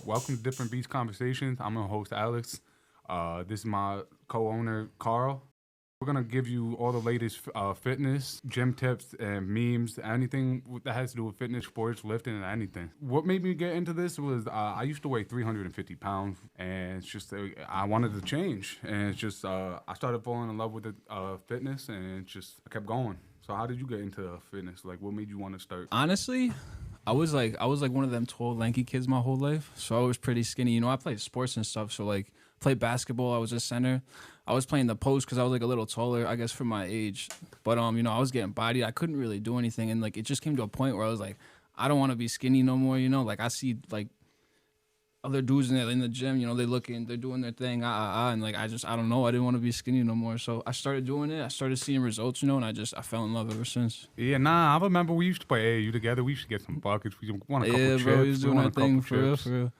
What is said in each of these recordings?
Welcome to Different Beats Conversations. I'm your host, Alex. This is my co-owner, Carl. We're gonna give you all the latest fitness, gym tips, and memes. Anything that has to do with fitness, sports, lifting, and anything. What made me get into this was I used to weigh 350 pounds, and it's just I wanted to change, and it's just I started falling in love with fitness, and it just I kept going. So how did you get into fitness? Like, what made you want to start? Honestly, I was like one of them tall, lanky kids my whole life. So I was pretty skinny. You know, I played sports and stuff. So like played basketball. I was a center. I was playing the post because I was like a little taller, I guess, for my age. But you know, I was getting bodied. I couldn't really do anything, and like it just came to a point where I was like, I don't want to be skinny no more. You know, like I see like other dudes in the gym. You know, they're doing their thing, and like I don't know. I didn't want to be skinny no more. So I started doing it. I started seeing results. You know, and I fell in love ever since. Yeah, nah, I remember we used to play AAU together. We used to get some buckets. We won a couple Yeah, chips. bro, he was We doing won a that thing couple for real, chips. for real.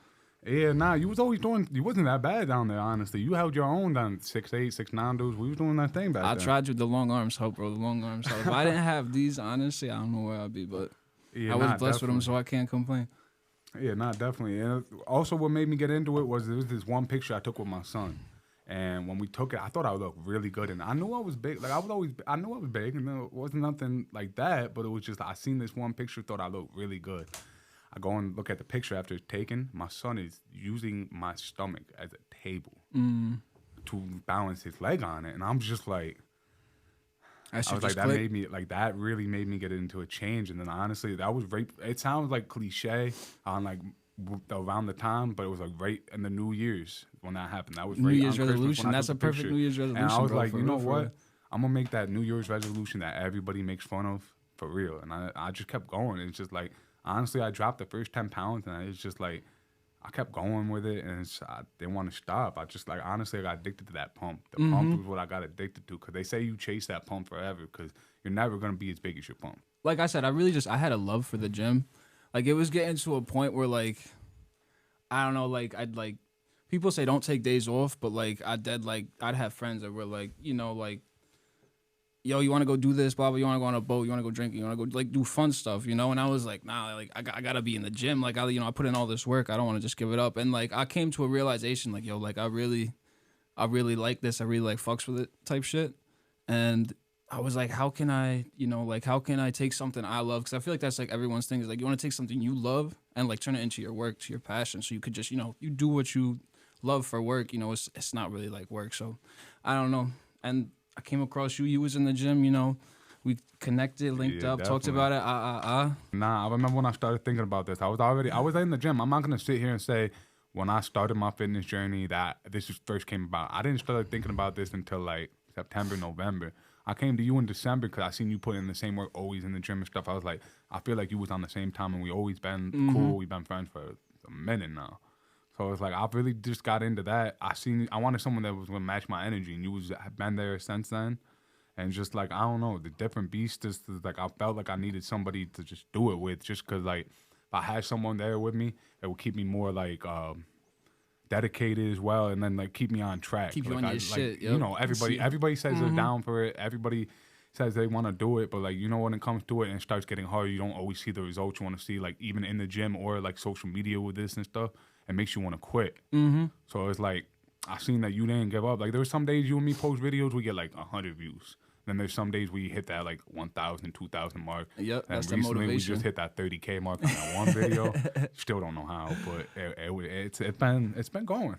Yeah, nah, you was always doing. You wasn't that bad down there, honestly. You held your own down 6'8", 6'9" dudes. We was doing that thing back I then. tried to. The long arms help, bro. The long arms help. If I didn't have these, honestly, I don't know where I'd be. But Yeah, I was nah, blessed with them, definitely. so I can't complain. Yeah, nah, definitely. And also, what made me get into it was there was this one picture I took with my son, and when we took it, I thought I would look really good, and I knew I was big. Like I knew I was big, and it wasn't nothing like that. But it was just I seen this one picture, thought I looked really good. I go and look at the picture after it's taken. My son is using my stomach as a table to balance his leg on it, and I'm just like. That I shit was like, just that clicked. made me like that really made me get into a change. And then honestly, that was right. It sounds like cliche on like around the time, but it was like right in the New Year's when that happened. That was New right Year's on Christmas resolution. when I That's took a the perfect picture. New Year's And resolution, I was bro. like, For you know real, for what? real. I'm gonna make that New Year's resolution that everybody makes fun of for real. And I just kept going. It's just like honestly, I dropped the first 10 pounds, and it's just like. I kept going with it, and I didn't want to stop. I just like honestly, I got addicted to that pump. The pump was what I got addicted to because they say you chase that pump forever because you're never gonna be as big as your pump. Like I said, I had a love for the gym. Like it was getting to a point where like I don't know, like I'd like people say don't take days off, but like I'd have friends that were like, you know, like yo, you want to go do this, blah blah. You want to go on a boat, you want to go drinking, you want to go like do fun stuff, you know. And I was like, nah, like I gotta be in the gym. Like I put in all this work. I don't want to just give it up. And like I came to a realization, like yo, like I really like this. I really like fucks with it type shit. And I was like, how can I, you know, like how can I take something I love? Because I feel like that's like everyone's thing is like you want to take something you love and like turn it into your work, to your passion. So you could just, you know, you do what you love for work. You know, it's not really like work. So I don't know. And I came across you. You was in the gym. You know, we connected, linked Yeah, up, talked definitely. about it. Nah, I remember when I started thinking about this. I was in the gym. I'm not gonna sit here and say when I started my fitness journey that this first came about. I didn't start thinking about this until like September, November. I came to you in December because I seen you put in the same work, always in the gym and stuff. I was like, I feel like you was on the same time, and we always been cool. We've been friends for a minute now. So it's like I really just got into that. I wanted someone that was gonna match my energy, and you was have been there since then. And just like I don't know, the different beasts. Just like I felt like I needed somebody to just do it with, just because like if I had someone there with me, it would keep me more like dedicated as well, and then like keep me on track. Keep you like on I your like shit. you Yep. know everybody says they're down for it. Everybody says they want to do it, but like you know when it comes to it and it starts getting hard, you don't always see the results you want to see. Like even in the gym or like social media with this and stuff, it makes you want to quit. So it's like I seen that you didn't give up. Like there were some days you and me post videos, we get like 100 views. Then there's some days we hit that like 1,000, 2,000 mark. Yep, And that's the recently we motivation. just hit that 30K mark on that one video. Still don't know how, but it's been going.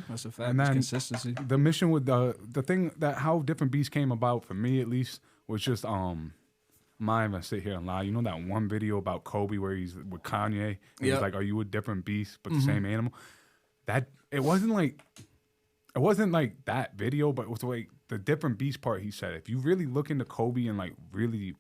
That's a fact. And It's then consistency. the mission with the thing that how different beasts came about for me at least was just I'm not even sit here and lie. You know that one video about Kobe where he's with Kanye and he's Yep. like, "Are you a different beast but the same animal?" That it wasn't like that video, but it was like the different beast part. He said, if you really look into Kobe and like really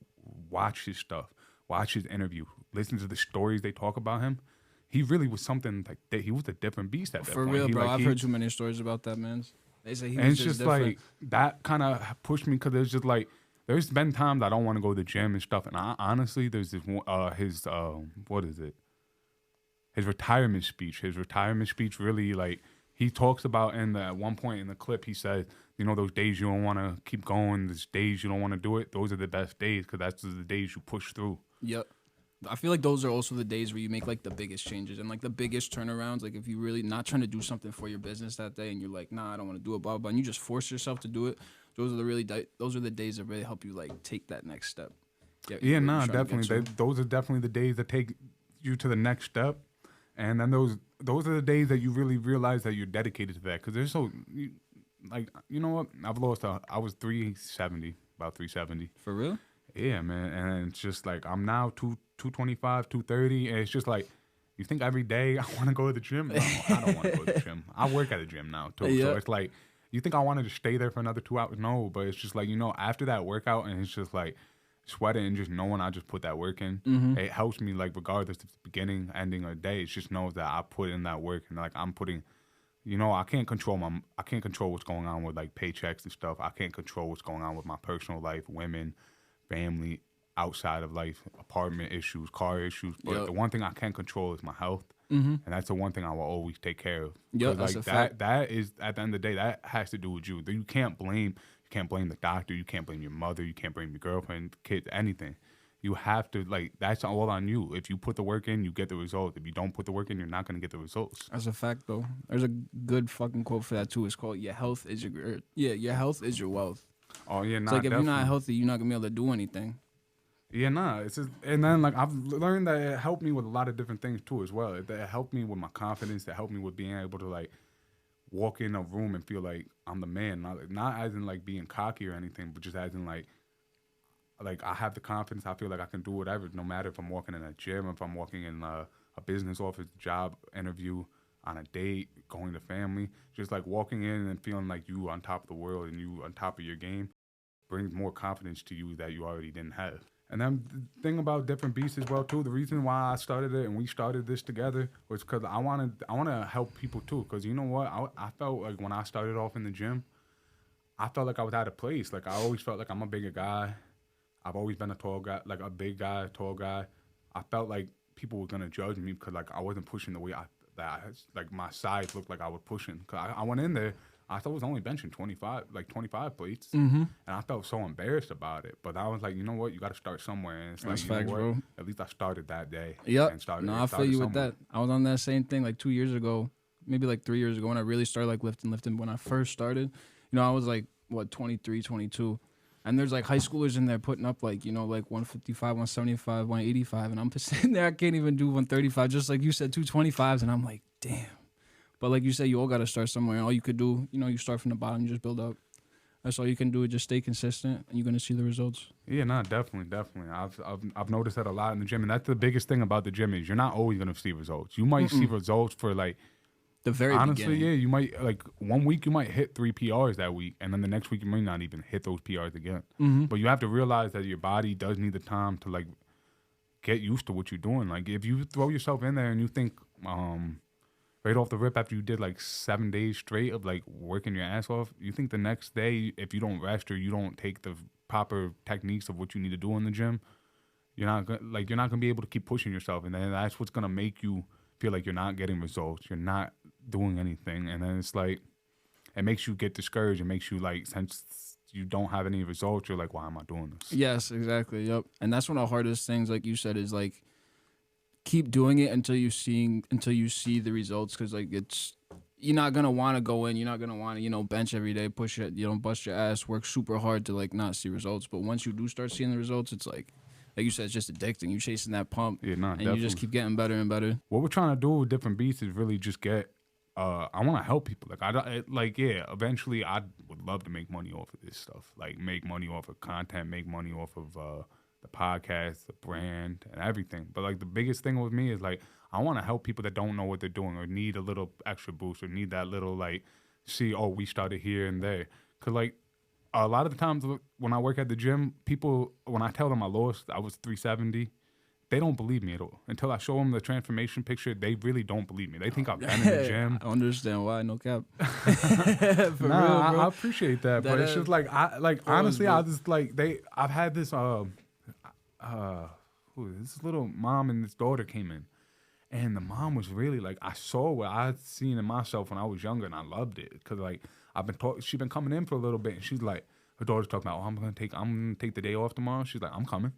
watch his stuff, watch his interview, listen to the stories they talk about him, he really was something like that. He was a different beast at that For point. real, He, bro. like, I've he- heard too many stories about that, man. They say he and was it's just just different. like that kind of pushed me because it's just like there's been times I don't want to go to the gym and stuff. And I honestly, there's this one, his what is it? His retirement speech. His retirement speech really like he talks about at one point in the clip. He says, you know, those days you don't want to keep going, those days you don't want to do it. Those are the best days because that's the days you push through. Yep. I feel like those are also the days where you make like the biggest changes and like the biggest turnarounds. Like if you really not trying to do something for your business that day and you're like, nah, I don't want to do it, blah, blah, and you just force yourself to do it. Those are those are the days that really help you like take that next step. Yeah, nah, definitely. Those are definitely the days that take you to the next step. And then those are the days that you really realize that you're dedicated to that. Because there's you know what? I was 370, about 370. For real? Yeah, man. And it's just like, I'm now 225, 230. And it's just like, you think every day I want to go to the gym? No, I don't want to go to the gym. I work at a gym now, too. Yeah. So it's like, you think I wanted to stay there for another 2 hours? No, but it's just like, after that workout, and it's just like, sweating and just knowing I just put that work in, it helps me, like, regardless if it's beginning, ending, or day. It just knows that I put in that work, and like I'm putting, I can't control what's going on with like paychecks and stuff. I can't control what's going on with my personal life, women, family, outside of life, apartment issues, car issues. But the one thing I can control is my health, and that's the one thing I will always take care of. Yeah, that's like a fact. That is, at the end of the day, that has to do with you. You can't blame. You can't blame the doctor. You can't blame your mother. You can't blame your girlfriend, kids, anything. You have to, like, that's all on you. If you put the work in, you get the results. If you don't put the work in, you're not going to get the results. That's a fact, though. There's a good fucking quote for that, too. It's called, your health is your health is your wealth. Oh, yeah, nah, it's like, if definitely. you're not healthy, you're not going to be able to do anything. Yeah, nah. It's just, and then, like, I've learned that it helped me with a lot of different things, too, as well. It helped me with my confidence. It helped me with being able to, like, walk in a room and feel like I'm the man, not as in like being cocky or anything, but just as in like I have the confidence. I feel like I can do whatever, no matter if I'm walking in a gym, if I'm walking in a business office, job interview, on a date, going to family, just like walking in and feeling like you on top of the world and you on top of your game brings more confidence to you that you already didn't have. And then the thing about different beasts as well too, the reason why I started it and we started this together was because I want to help people too. Because you know what, I felt like when I started off in the gym, I felt like I was out of place. Like I always felt like I'm a bigger guy. I've always been a tall guy, like a big guy, tall guy. I felt like people were gonna judge me because like I wasn't pushing the way like my size looked like I was pushing. Cause I went in there. I thought I was only benching 25 plates, and I felt so embarrassed about it. But I was like, you know what, you got to start somewhere. And it's That's like, facts, bro. At least I started that day. Yep. No, I feel you with that. I was on that same thing like 2 years ago, maybe like 3 years ago when I really started like lifting. When I first started, I was like 23, 22. And there's like high schoolers in there putting up like, like 155, 175, 185. And I'm sitting there, I can't even do 135, just like you said, 225s. And I'm like, damn. But like you said, you all got to start somewhere. And all you could do, you start from the bottom, you just build up. That's all you can do. Just stay consistent, and you're gonna see the results. Yeah, no, definitely. I've noticed that a lot in the gym, and that's the biggest thing about the gym is you're not always gonna see results. You might see results for like the very honestly, beginning. Yeah. You might like 1 week you might hit 3 PRs that week, and then the next week you might not even hit those PRs again. But you have to realize that your body does need the time to like get used to what you're doing. Like if you throw yourself in there and you think right off the rip after you did like 7 days straight of like working your ass off, you think the next day if you don't rest or you don't take the proper techniques of what you need to do in the gym, you're not gonna be able to keep pushing yourself, and then that's what's gonna make you feel like you're not getting results, you're not doing anything, and then it's like it makes you get discouraged. It makes you like, since you don't have any results, you're like, why am I doing this? Yes, exactly. Yep. And that's one of the hardest things, like you said, is like keep doing it until you see the results, because like you're not gonna want to go in, you're not gonna want to bench every day, push it, bust your ass, work super hard to like not see results. But once you do start seeing the results, it's like you said, it's just addicting. You're chasing that pump, and definitely. you just keep getting better and better. What we're trying to do with different beats is really just get. I want to help people. Eventually, I would love to make money off of this stuff. Like, make money off of content, make money off of the podcast, the brand, and everything. But like the biggest thing with me is like I want to help people that don't know what they're doing or need a little extra boost or need that little like we started here and there. Cause like a lot of the times when I work at the gym, people, when I tell them I was 370, they don't believe me at all. Until I show them the transformation picture, they really don't believe me. They think I've been in the gym. I understand why, no cap. For real, I appreciate that, but it's just like honestly, I just like I've had this this little mom and this daughter came in, and the mom was really like, I saw what I'd seen in myself when I was younger, and I loved it because like she's been coming in for a little bit, and she's like, her daughter's talking about, I'm gonna take the day off tomorrow. She's like, I'm coming.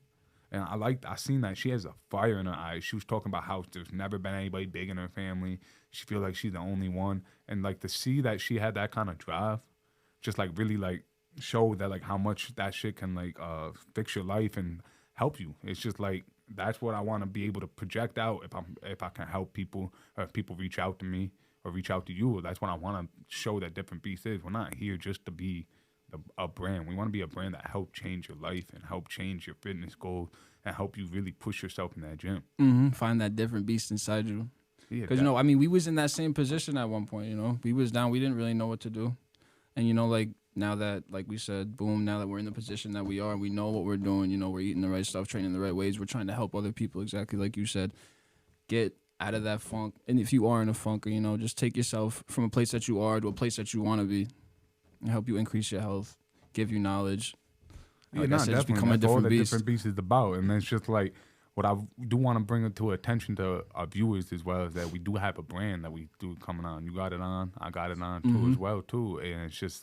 And I seen that she has a fire in her eyes. She was talking about how there's never been anybody big in her family. She feel like she's the only one. And like to see that she had that kind of drive, just like really like show that like how much that shit can like fix your life and help you. It's just like that's what I want to be able to project out if I can help people, or if people reach out to me or reach out to you. That's what I want to show that Different Beast is. We're not here just to be a brand. We want to be a brand that help change your life and help change your fitness goals and help you really push yourself in that gym. Find that different beast inside you. Yeah, Because, I mean, we was in that same position at one point, We was down. We didn't really know what to do. And, like, now that, like we said, boom, now that we're in the position that we are, we know what we're doing, we're eating the right stuff, training the right ways. We're trying to help other people, exactly like you said, get out of that funk. And if you are in a funk, or, just take yourself from a place that you are to a place that you want to be and help you increase your health, give you knowledge. Like I said, just become a different beast. Different Beast is about. And it's just like, what I do want to bring it to attention to our viewers as well is that we do have a brand that we do coming on. You got it on, I got it on too as well too. And it's just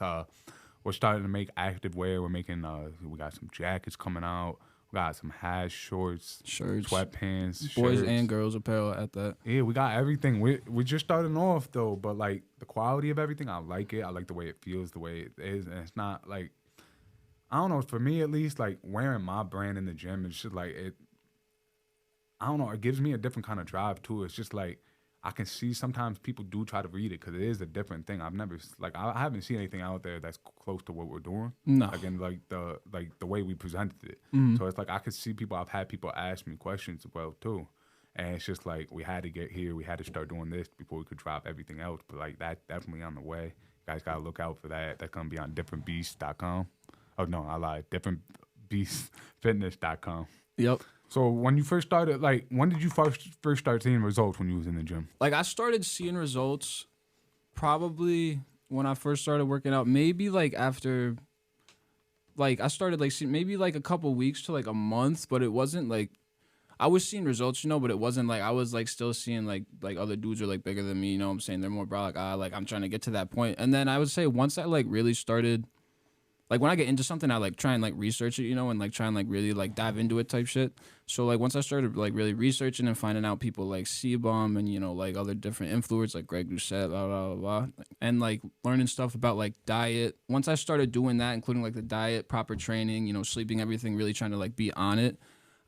we're starting to make active wear. We're making we got some jackets coming out. We got some hats, shorts, sweatpants, boys shirts. And girls apparel at that. Yeah, we got everything. We're just starting off though, but like the quality of everything, I like it. I like the way it feels, the way it is, and it's not like, I don't know, for me at least, like wearing my brand in the gym, it's just like it. I don't know. It gives me a different kind of drive too. It's just like I can see sometimes people do try to read it because it is a different thing. I've never I haven't seen anything out there that's close to what we're doing. No. Again, like the way we presented it. So it's like I could see people. I've had people ask me questions as well too, and it's just like we had to get here. We had to start doing this before we could drop everything else. But like that definitely on the way. You guys gotta look out for that. That's gonna be on differentbeast.com. Oh no, I lied. differentbeastfitness.com. Yep. So when you first started, like, when did you first start seeing results when you was in the gym? Like, I started seeing results probably when I first started working out. Maybe like after, like I started like seeing maybe like a couple weeks to like a month, but it wasn't like I was seeing results, but it wasn't like I was like still seeing like other dudes are like bigger than me. You know what I'm saying? They're more broad. Like I'm trying to get to that point. And then I would say once I like really started. Like, when I get into something, I, like, try and, like, research it, and, like, try and, like, really, like, dive into it type shit. So, like, once I started, like, really researching and finding out people like C-Bomb and, like, other different influencers, like Greg Doucette, blah, blah, blah, and, like, learning stuff about, like, diet. Once I started doing that, including, like, the diet, proper training, sleeping, everything, really trying to, like, be on it,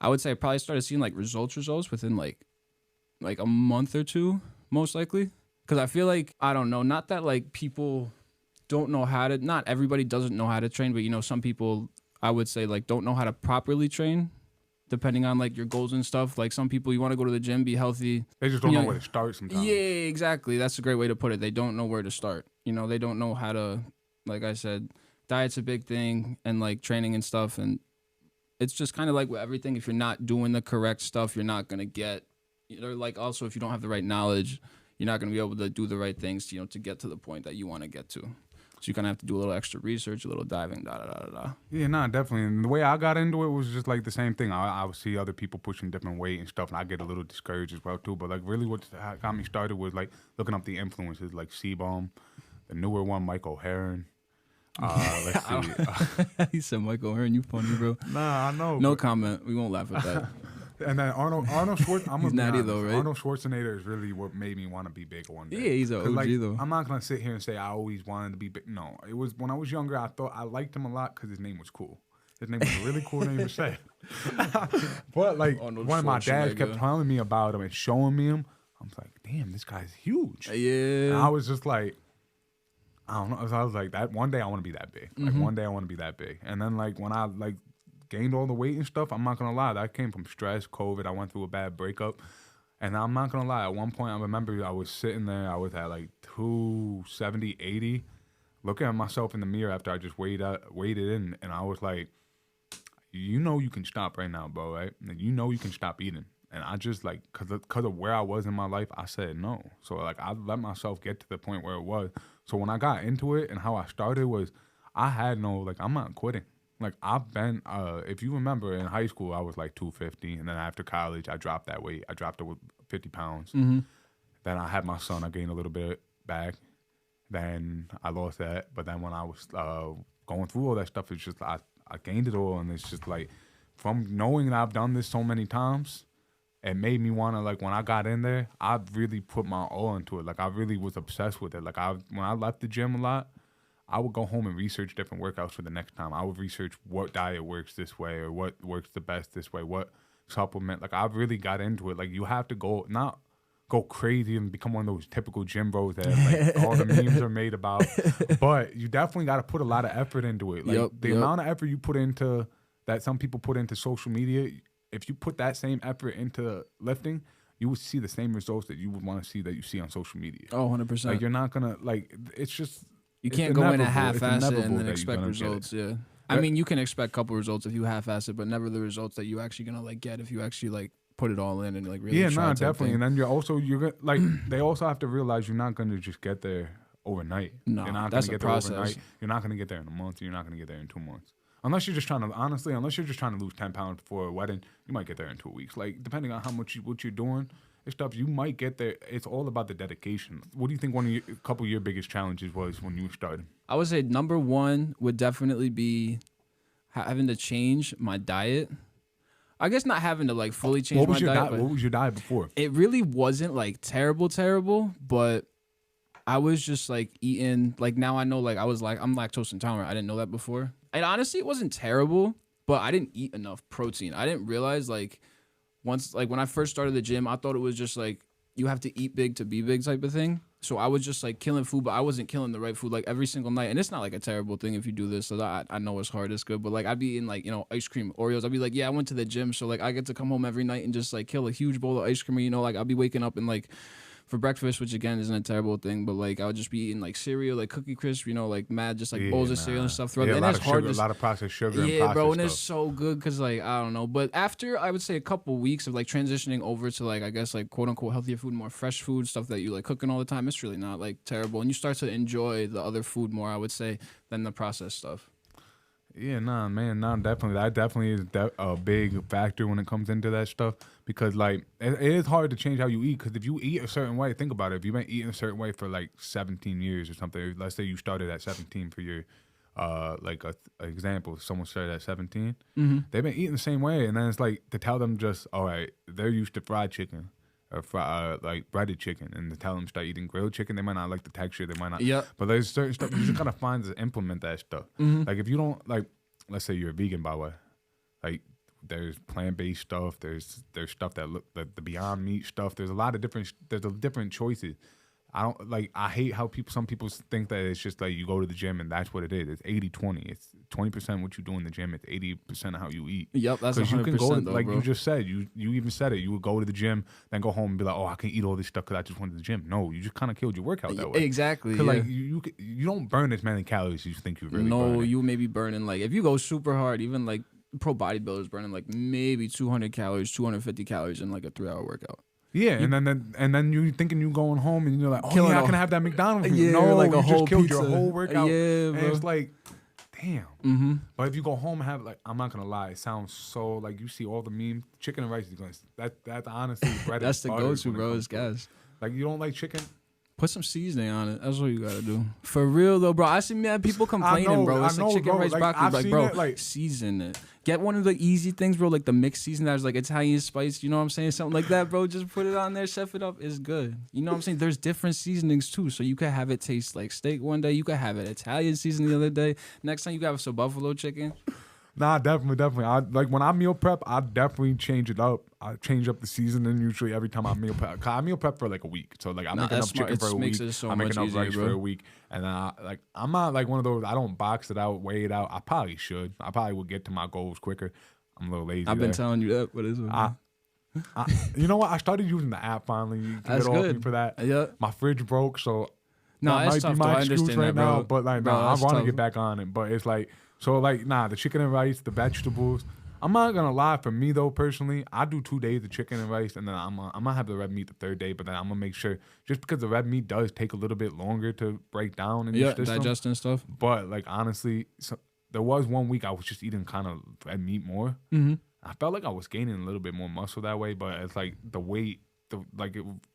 I would say I probably started seeing, like, results within, like a month or two, most likely. Because I feel like, I don't know, not that, like, people don't know how to, not everybody doesn't know how to train, but some people I would say like don't know how to properly train depending on like your goals and stuff. Like some people, you want to go to the gym, be healthy. They just don't know where to start sometimes. Yeah, exactly. That's a great way to put it. They don't know where to start. They don't know how to, like I said, diet's a big thing and like training and stuff. And it's just kind of like with everything. If you're not doing the correct stuff, you're not going to get, like also if you don't have the right knowledge, you're not going to be able to do the right things, to get to the point that you want to get to. So you kind of have to do a little extra research, a little diving, da-da-da-da-da. Yeah, definitely. And the way I got into it was just like the same thing. I would see other people pushing different weight and stuff, and I get a little discouraged as well, too. But, like, really what got me started was, like, looking up the influences, like C-Bomb, the newer one, Mike O'Heron. Let's see. He said Mike O'Heron, you funny, bro. Nah, I know. No comment. We won't laugh at that. And then Arnold Schwarzenegger. He's natty though, right? Arnold Schwarzenegger is really what made me want to be big one day. Yeah, he's an OG though. I'm not gonna sit here and say I always wanted to be big. No, it was when I was younger. I thought I liked him a lot because his name was cool. His name was a really cool name to say. But like one of my dads kept telling me about him and showing me him. I'm like, damn, this guy's huge. Yeah. And I was just like, I don't know. So I was like, that one day I want to be that big. Like one day I want to be that big. And then like when I like gained all the weight and stuff, I'm not gonna lie, that came from stress, COVID. I went through a bad breakup, and I'm not gonna lie, at one point I remember I was sitting there, I was at like 270, 80, looking at myself in the mirror after I just weighed in, and I was like, you can stop right now, bro, right? And you can stop eating. And I just like, cause of where I was in my life, I said no. So like I let myself get to the point where it was. So when I got into it and how I started was, I had no, like, I'm not quitting. Like, I've been, if you remember, in high school, I was like 250. And then after college, I dropped that weight. I dropped it with 50 pounds. Then I had my son. I gained a little bit back. Then I lost that. But then when I was going through all that stuff, it's just, I gained it all. And it's just like, from knowing that I've done this so many times, it made me want to, like, when I got in there, I really put my all into it. Like, I really was obsessed with it. Like, when I left the gym a lot, I would go home and research different workouts for the next time. I would research what diet works this way or what works the best this way, what supplement. Like, I really got into it. Like, you have to not go crazy and become one of those typical gym bros that like all the memes are made about. But you definitely got to put a lot of effort into it. Like the amount of effort you put into that some people put into social media, if you put that same effort into lifting, you would see the same results that you would want to see that you see on social media. Oh, 100%. Like you're not gonna it's just you can't go in a half-ass it and then expect results. Yeah. I mean, you can expect a couple results if you half-ass it, but never the results that you actually gonna like get if you actually like put it all in and like really try definitely. And then you're gonna like they also have to realize you're not gonna just get there overnight. No, you're not that's gonna a get process. there overnight. You're not gonna get there in a month. You're not gonna get there in 2 months. Unless you're just trying to lose 10 pounds before a wedding, you might get there in 2 weeks. Like depending on how much what you're doing and stuff, you might get there. It's all about the dedication. What do you think one of a couple of your biggest challenges was when you started? I would say number one would definitely be having to change my diet. I guess not having to like fully change my diet. What was your diet before? It really wasn't like terrible, but I was just like eating like now I know like I'm lactose intolerant. I didn't know that before. And honestly, it wasn't terrible, but I didn't eat enough protein. I didn't realize like once like when I first started the gym, I thought it was just like you have to eat big to be big type of thing. So I was just like killing food, but I wasn't killing the right food like every single night. And it's not like a terrible thing if you do this. So I know it's hard, it's good. But like I'd be eating like, ice cream, Oreos. I'd be like, yeah, I went to the gym. So like I get to come home every night and just like kill a huge bowl of ice cream. Like I'll be waking up and like for breakfast, which again isn't a terrible thing, but like I would just be eating like cereal, like Cookie Crisp, like mad, just like bowls of cereal and stuff throughout. Yeah, and a lot of processed sugar. And processed bro, and stuff. it's so good because like I don't know, but after I would say a couple weeks of like transitioning over to like I guess like quote unquote healthier food, more fresh food, stuff that you like cooking all the time, it's really not like terrible, and you start to enjoy the other food more, I would say, than the processed stuff. Yeah, definitely. That definitely is a big factor when it comes into that stuff because, like, it is hard to change how you eat because if you eat a certain way, think about it. If you've been eating a certain way for, like, 17 years or something, let's say you started at 17 for your, like, an example, if someone started at 17, they've been eating the same way, and then it's like to tell them just, all right, they're used to fried chicken or like breaded chicken, and to tell them start eating grilled chicken, they might not like the texture, they might not. Yeah. But there's certain stuff you just kind of find to implement that stuff. Like if you don't like, let's say you're a vegan, by the way, like there's plant-based stuff, there's stuff that look like the Beyond Meat stuff. There's different choices. I hate how some people think that it's just like you go to the gym and that's what it is. It's 80-20. It's 20% what you do in the gym. It's 80% of how you eat. Yep, that's 100%. You can go though, like bro. you just said. You even said it. You would go to the gym, then go home and be like, oh, I can eat all this stuff because I just went to the gym. No, you just kind of killed your workout that way. Exactly. Because Yeah. like you don't burn as many calories as you think you really. No, burn. you may be burning like if you go super hard, even like pro bodybuilders burning like maybe 200 calories, 250 calories in like a 3-hour workout. Yeah, and then you thinking you going home and you're like, oh Killing yeah, I can have that McDonald's. Yeah, no, like a you whole just killed pizza. your whole workout. Yeah, and bro. it's like, damn. Mm-hmm. But if you go home and have like, I'm not gonna lie, it sounds so like you see all the memes. Chicken and rice is gonna that's honestly bread. That's the go-to, bro. It's gas. Like you don't like chicken. Put some seasoning on it. That's what you gotta do. For real though, bro. I see mad people complaining, bro. It's like chicken, bro. rice, Like, broccoli. I've Like, seen bro, it, like- season it. Get one of the easy things, bro. Like the mixed season that's like Italian spice. You know what I'm saying? Something like that, bro. Just put it on there, chef it up. It's good. You know what I'm saying? There's different seasonings too. So you could have it taste like steak one day. You could have it Italian season the other day. Next time you got some buffalo chicken. Nah, definitely. I like when I meal prep, I definitely change it up. I change up the seasoning usually every time I meal prep. 'Cause I meal prep for like a week, so like I make enough chicken for a week. So I make much enough easier, rice bro. for a week, and then I'm not like one of those. I don't box it out, weigh it out. I probably should. I probably would get to my goals quicker. I'm a little lazy. I've been telling you that, but it's you know what? I started using the app finally. You can That's get off me good. for that. Yeah. My fridge broke, so No, that it's might tough. be Though. my I excuse understand right that, bro. now. But like, Bro, nah, I that's want to tough. get back on it. But it's like, so like, nah, the chicken and rice, the vegetables. I'm not gonna lie. For me though, personally, I do 2 days of chicken and rice, and then I'm gonna have the red meat the third day. But then I'm gonna make sure, just because the red meat does take a little bit longer to break down in your system. Digesting stuff. But like honestly, there was 1 week I was just eating kind of red meat more. Mm-hmm. I felt like I was gaining a little bit more muscle that way, but it's like the weight,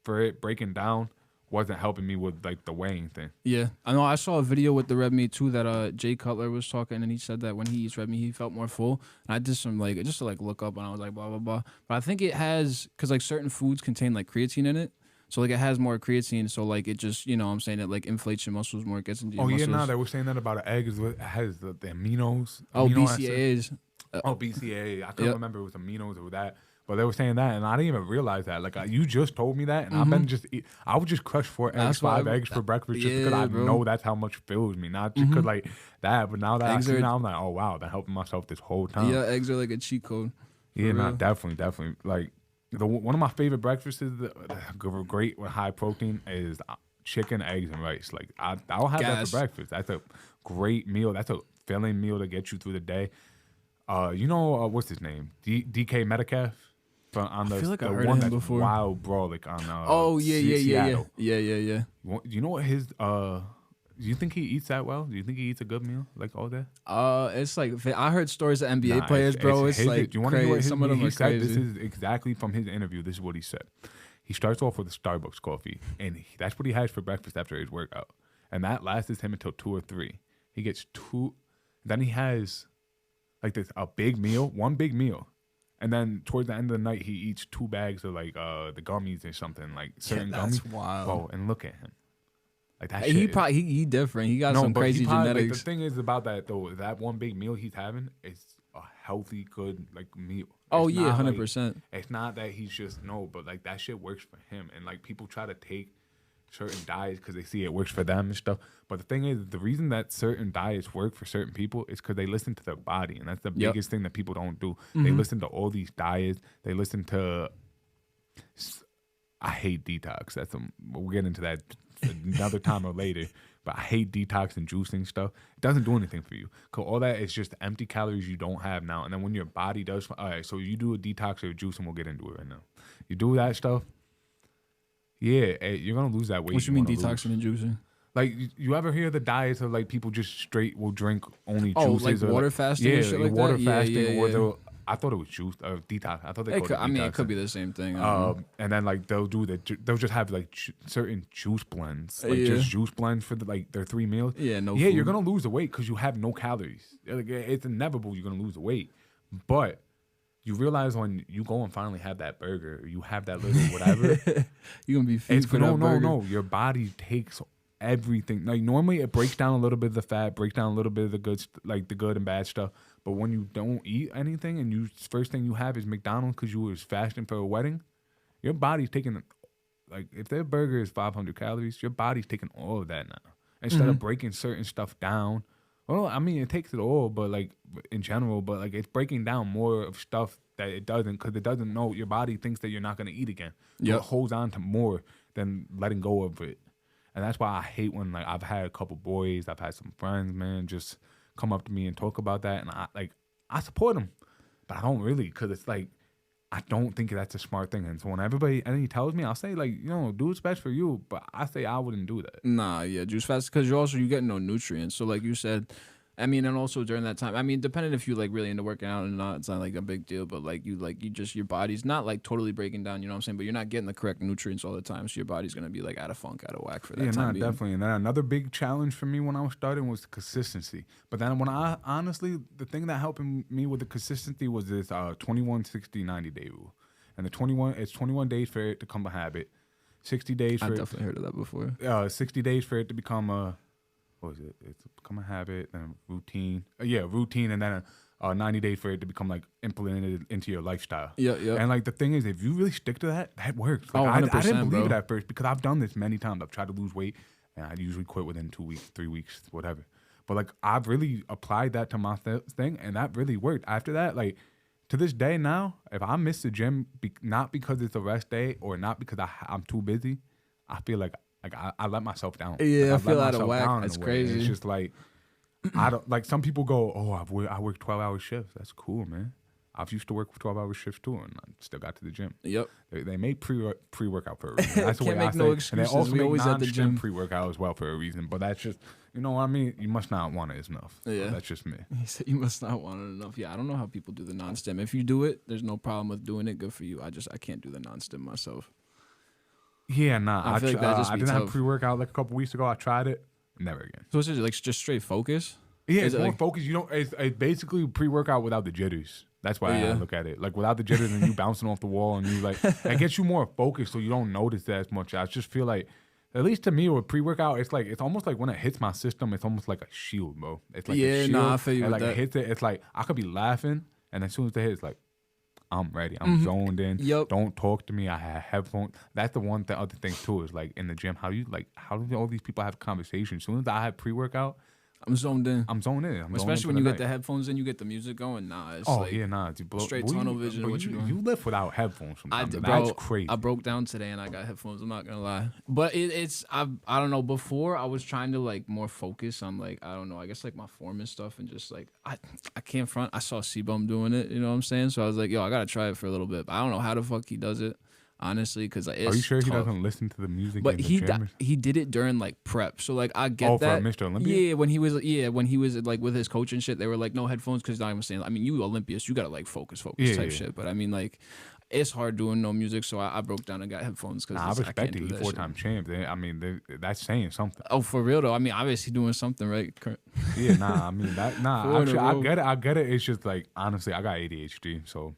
for it breaking down wasn't helping me with like the weighing thing. Yeah, I know. I saw a video with the red meat too that Jay Cutler was talking, and he said that when he eats red meat, he felt more full. And I did some like just to like look up, and I was like blah blah blah. But I think it has because like certain foods contain like creatine in it, so like it has more creatine. So like it just what I'm saying, it like inflates your muscles more, it gets into your muscles. Oh yeah, no, they were saying that about an egg. It has the aminos. Oh, amino BCAAs. Oh, BCAA. I couldn't remember if it was aminos or that. But they were saying that, and I didn't even realize that. Like, you just told me that, and I've been I would just crush 4 eggs, 5 eggs for breakfast just because I know that's how much fills me. Not just because, like, that, but now that I see now, I'm like, oh, wow, been helping myself this whole time. Yeah, eggs are like a cheat code. Yeah, no, definitely. Like, one of my favorite breakfasts is great with high protein is chicken, eggs, and rice. Like, I'll have that for breakfast. That's a great meal. That's a filling meal to get you through the day. What's his name? DK Metcalf? I feel like I heard of him before. Wild Brolic on Yeah. Do you know what his do you think he eats that well? Do you think he eats a good meal like all day? It's like I heard stories of NBA players, bro. It's like do you want to hear what some of them are crazy. This is exactly from his interview. This is what he said. He starts off with a Starbucks coffee, and that's what he has for breakfast after his workout, and that lasts him until 2 or 3. He gets 2, then he has like one big meal. And then towards the end of the night, he eats 2 bags of like the gummies or something, like certain gummies. Wild. Bro, and look at him. Like that. He different. He got some crazy genetics. Like, the thing is about that though, that one big meal he's having is a healthy, good like meal. Oh yeah, 100%. It's not that he's just but like that shit works for him. And like people try to take certain diets because they see it works for them and stuff. But the thing is, the reason that certain diets work for certain people is because they listen to their body, and that's the biggest thing that people don't do. They listen to all these diets. They listen to. I hate detox. We'll get into that another time or later. But I hate detox and juicing stuff. It doesn't do anything for you. Because all that is just empty calories you don't have now. And then when your body does, all right. So you do a detox or a juice, and we'll get into it right now. You do that stuff. Yeah, you're gonna lose that weight. What you mean detoxing and juicing? Like, you ever hear the diets of like people just straight will drink only juices? Like or water fasting and shit like water that? fasting. Or I thought it was juice or detox. I thought they called it detox. I mean, it could be the same thing. And then like they'll just have like certain juice blends, like just juice blends for their 3 meals. Yeah, food. You're gonna lose the weight because you have no calories. Like, it's inevitable you're gonna lose the weight, but you realize when you go and finally have that burger, you have that little whatever, you're gonna be feeding for that burger. No. Your body takes everything. Like normally it breaks down a little bit of the fat, breaks down a little bit of the good, like the good and bad stuff. But when you don't eat anything and first thing you have is McDonald's because you was fasting for a wedding, your body's taking, like if their burger is 500 calories, your body's taking all of that now. Instead of breaking certain stuff down. Well, I mean, it takes it all, but like in general, but like it's breaking down more of stuff that it doesn't, because it doesn't know. Your body thinks that you're not going to eat again. So it holds on to more than letting go of it. And that's why I hate when like I've had a couple boys, I've had some friends, man, just come up to me and talk about that. And I support them, but I don't really, because it's like, I don't think that's a smart thing. And so when anything tells me, I'll say like, do what's best for you. But I say I wouldn't do that. Nah, yeah, juice fast, because you're getting no nutrients. So like you said, I mean, and also during that time, I mean, depending if you like really into working out or not, it's not like a big deal. But like you just, your body's not like totally breaking down, you know what I'm saying? But you're not getting the correct nutrients all the time, so your body's gonna be like out of funk, out of whack for that time. Yeah, definitely. And then another big challenge for me when I was starting was consistency. But then when honestly, the thing that helped me with the consistency was this 21, 60, 90 day rule. And it's 21 days for it to become a habit. 60 days for I've definitely heard of that before. 60 days for it to become what was it? It's become a habit, then a routine. Routine, and then 90 days for it to become like implemented into your lifestyle. Yeah. And like the thing is, if you really stick to that, that works. Like, I didn't believe it at first because I've done this many times. I've tried to lose weight, and I usually quit within 2 weeks, 3 weeks, whatever. But like I've really applied that to my thing, and that really worked. After that, like to this day now, if I miss the gym, not because it's a rest day or not because I'm too busy, I feel like I let myself down. Yeah, like, I feel out of whack. That's crazy. It's just like I don't like. Some people go, "Oh, I work 12-hour shifts." That's cool, man. I've used to work 12-hour shifts too, and I still got to the gym. Yep. They make pre-workout for a reason. That's the way I say. No excuses. And they also we make always at the gym pre-workout as well for a reason. But that's just, you know what I mean? You must not want it enough. Yeah. So that's just me. He said you must not want it enough. Yeah, I don't know how people do the non-stim. If you do it, there's no problem with doing it. Good for you. I can't do the non-stim myself. Yeah, nah. I feel like that just I be didn't have tough. pre-workout like a couple weeks ago. I tried it. Never again. So it's just like just straight focus. Yeah, Is it's it more like, focused. You don't. It's basically pre-workout without the jitters. That's why I yeah. look at it. Like without the jitters and you bouncing off the wall and you like it gets you more focused, so you don't notice that as much. I just feel like, at least to me with pre-workout, it's almost like when it hits my system, it's almost like a shield, bro. It's like Yeah, a shield. nah, I feel you and with like that. it hits it. It's like I could be laughing, and as soon as it hits, like I'm ready. I'm zoned in. Yep. Don't talk to me. I have headphones. That's the other thing too is like in the gym. How do all these people have conversations? As soon as I have pre-workout, I'm zoned in. I'm zoned in. Especially when you get the headphones in, you get the music going. Nah, it's like straight tunnel vision. What you doing? You live without headphones sometimes. Bro, That's crazy. I broke down today and I got headphones. I'm not gonna lie, but I don't know. Before I was trying to like more focus on like I don't know. I guess like my form and stuff and just like I can't front. I saw C-Bum doing it. You know what I'm saying? So I was like, yo, I gotta try it for a little bit. But I don't know how the fuck he does it. Honestly, because like, Are you sure tough. he doesn't listen to the music? But in the he gym? he did it during like prep, so like I get that. For Mr. Olympia? Yeah, when he was like with his coach and shit, they were like no headphones because I was saying. I mean, you Olympians, you gotta like focus type shit. But I mean, like it's hard doing no music, so I broke down and got headphones because I respect it. He's 4-time champ. That's saying something. Oh, for real though. I mean, obviously doing something right. Yeah, nah. I mean that. Nah, actually, I get it. I get it. It's just like honestly, I got ADHD, so.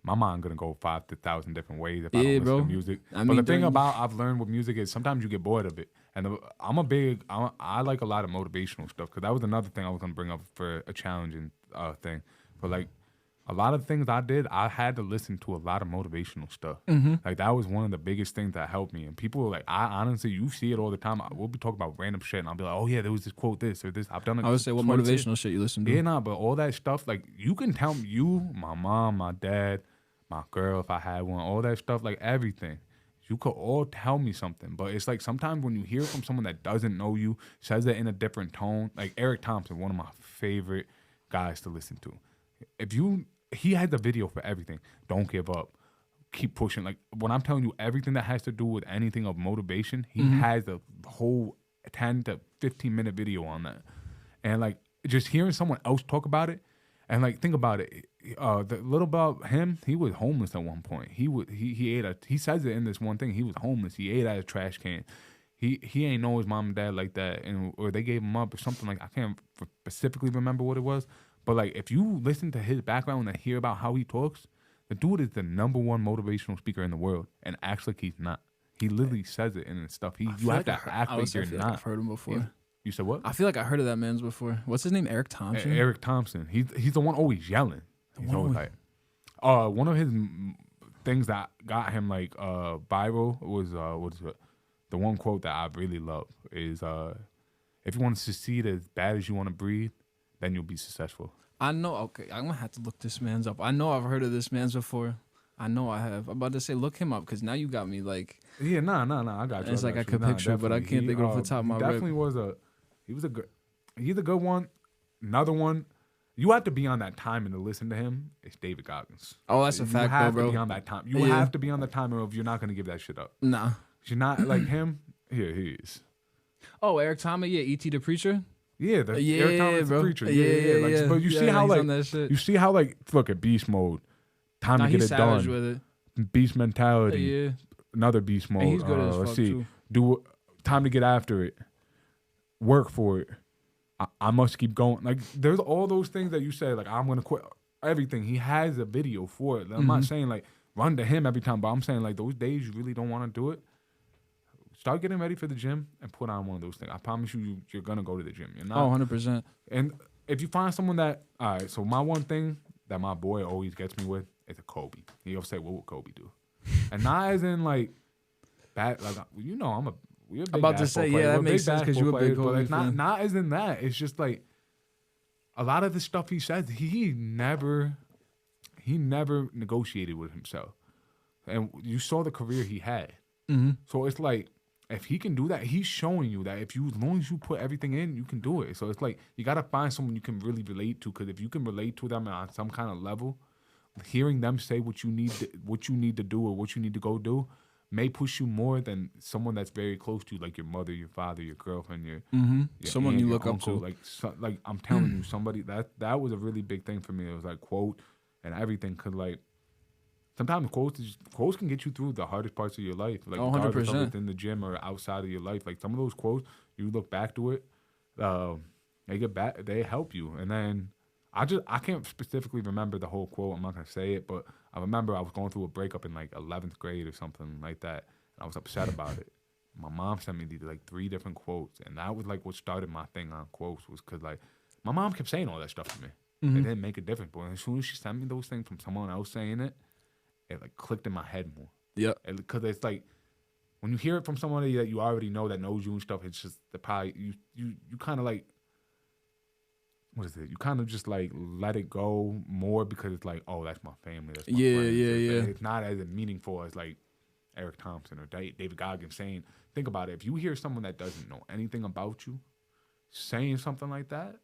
My mind gonna go 5,000 different ways if I don't listen to music. But the thing about I've learned with music is sometimes you get bored of it, and I like a lot of motivational stuff because that was another thing I was gonna bring up for a challenging thing. But like a lot of things I did, I had to listen to a lot of motivational stuff. Like that was one of the biggest things that helped me. And people were like, I honestly, you see it all the time. We'll be talking about random shit, and I'll be like, oh yeah, there was this quote, this or this. I've done it. I would say, what motivational shit you listen to? Yeah, nah, but all that stuff, like you can tell me, my mom, my dad, my girl, if I had one, all that stuff, like everything. You could all tell me something, but it's like sometimes when you hear from someone that doesn't know you, says it in a different tone, like Eric Thompson, one of my favorite guys to listen to. He had the video for everything. Don't give up. Keep pushing. Like when I'm telling you everything that has to do with anything of motivation, he has a whole 10 to 15-minute video on that. And like just hearing someone else talk about it, and like think about it, the little about him, he was homeless at one point. He says it in this one thing. He was homeless. He ate out of a trash can. He ain't know his mom and dad like that, or they gave him up or something like I can't specifically remember what it was. But like if you listen to his background and hear about how he talks, the dude is the #1 motivational speaker in the world, and actually he's not. He literally says it in his stuff. You have to act like you're not. I've heard him before. Yeah. You said what? I feel like I heard of that man's before. What's his name? Eric Thompson. Eric Thompson. He's the one always yelling. He's always like, one of his things that got him like viral was the one quote that I really love is if you want to succeed as bad as you want to breathe, then you'll be successful. I know. Okay, I'm gonna have to look this man's up. I know I've heard of this man's before. I know I have. I'm about to say look him up because now you got me like. Yeah, nah. I got you. It's like I could picture, but I can't think of off the top of my head. Definitely he's a good one. Another one. You have to be on that timing to listen to him. It's David Goggins. Oh, that's a fact, though, bro. You have to be on that time. You have to be on the timer if you're not gonna give that shit up. Nah. You're not like him. Here he is. Oh, Eric Thomas, yeah, E.T. the Preacher. Yeah, Eric Thomas the Preacher. Yeah. But you see how look at beast mode. Time to get it done. With it. Beast mentality. Yeah. Another beast mode. And he's good as let's fuck see. too. Do time to get after it. Work for it. I must keep going. Like there's all those things that you say. Like I'm gonna quit everything. He has a video for it. I'm not saying like run to him every time, but I'm saying like those days you really don't want to do it. Start getting ready for the gym and put on one of those things. I promise you're gonna go to the gym. You're not. 100%. And if you find someone that, all right. So my one thing that my boy always gets me with is a Kobe. He'll say, "What would Kobe do?" And not as in like bad. Like we're big about to say, player. yeah, that We're makes sense because you're a big Kobe fan. Not as in that. It's just like a lot of the stuff he says. He never negotiated with himself, and you saw the career he had. So it's like if he can do that, he's showing you that as long as you put everything in, you can do it. So it's like you gotta find someone you can really relate to, because if you can relate to them on some kind of level, hearing them say what you need to do or what you need to go do may push you more than someone that's very close to you, like your mother, your father, your girlfriend, your someone aunt, you your look uncle. up to. Like I'm telling you, somebody that was a really big thing for me. It was like quote and everything. Cause like sometimes quotes can get you through the hardest parts of your life. Like, Oh, regardless of 100%. it's in the gym or outside of your life. Like, some of those quotes, you look back to it, they help you. And then I can't specifically remember the whole quote. I'm not gonna say it, but I remember I was going through a breakup in like 11th grade or something like that, and I was upset about it. My mom sent me these like 3 different quotes, and that was like what started my thing on quotes, was because like my mom kept saying all that stuff to me. It didn't make a difference, but as soon as she sent me those things from someone else saying it, it like clicked in my head more. Yeah. Because it's like when you hear it from somebody that you already know that knows you and stuff, it's just you kind of like, what is it? You kind of just like let it go more because it's like, oh, that's my family. That's my friends. Yeah. It's not as meaningful as like Eric Thompson or David Goggins saying. Think about it. If you hear someone that doesn't know anything about you saying something like that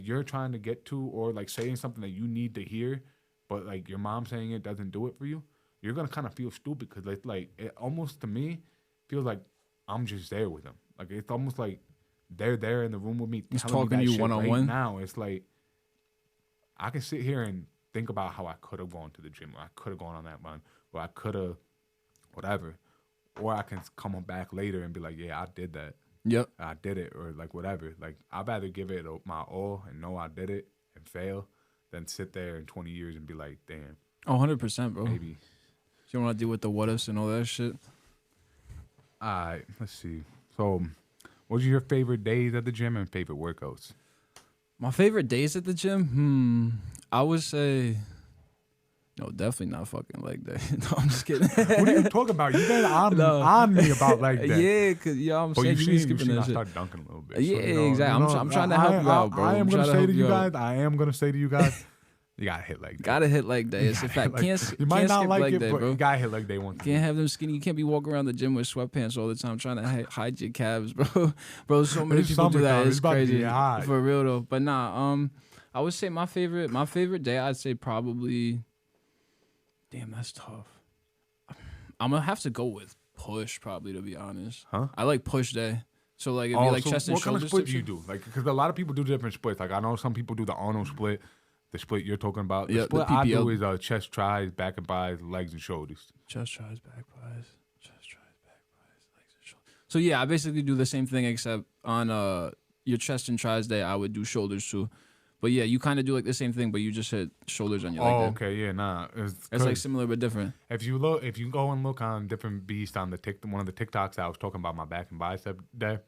you're trying to get to, or like saying something that you need to hear, but like your mom saying it doesn't do it for you, you're gonna kind of feel stupid because it's like, it almost to me feels like I'm just there with them. Like, it's almost like they're there in the room with me. He's telling talking me to that you shit one-on-one. right now. It's like I can sit here and think about how I could have gone to the gym, or I could have gone on that run, or I could have whatever, or I can come on back later and be like, yeah, I did that. Yep. I did it, or like whatever. Like, I'd rather give it my all and know I did it and fail than sit there in 20 years and be like, damn. Oh, 100%, bro. Maybe. You don't want to deal with the what ifs and all that shit. All right, let's see. So, what are your favorite days at the gym and favorite workouts? My favorite days at the gym? I would say, no, definitely not fucking leg day. No, I'm just kidding. What are you talking about? You been on me about like that. Yeah, because, I'm But saying you be skipping that I shit. start dunking a little bit. Yeah, exactly. I'm trying to help you out, bro. I am I'm going to trying say help to you you out. guys, I am going to say to you guys, you got to hit leg day. Gotta hit leg day. It's a fact. Like, Can't you might not skip like leg it, day, but bro. you got to hit leg day once. Can't have them skinny. You can't be walking around the gym with sweatpants all the time trying to hide your calves, bro. Bro, so many It's people do that. summertime. It's It's about to be crazy. hot. For real though. But nah, I would say my favorite day, I'd say probably, damn, that's tough. I'm gonna have to go with push, probably, to be honest. Huh? I like push day. So like it'd be like so chest and what kind shoulders. of split type do you shit. do? Like, because a lot of people do different splits. Like, I know some people do the Arnold split, the split you're talking about. The Yeah, the split I do PPL. is chest, tries, back and buys, legs and shoulders. Chest tries, back buys, chest tries, back buys, legs and shoulders. So yeah, I basically do the same thing except on your chest and tries day, I would do shoulders too. But yeah, you kind of do like the same thing, but you just hit shoulders on your leg day. Okay, yeah, nah. It's like similar but different. If you go and look on different beasts on one of the TikToks, I was talking about my back and bicep day.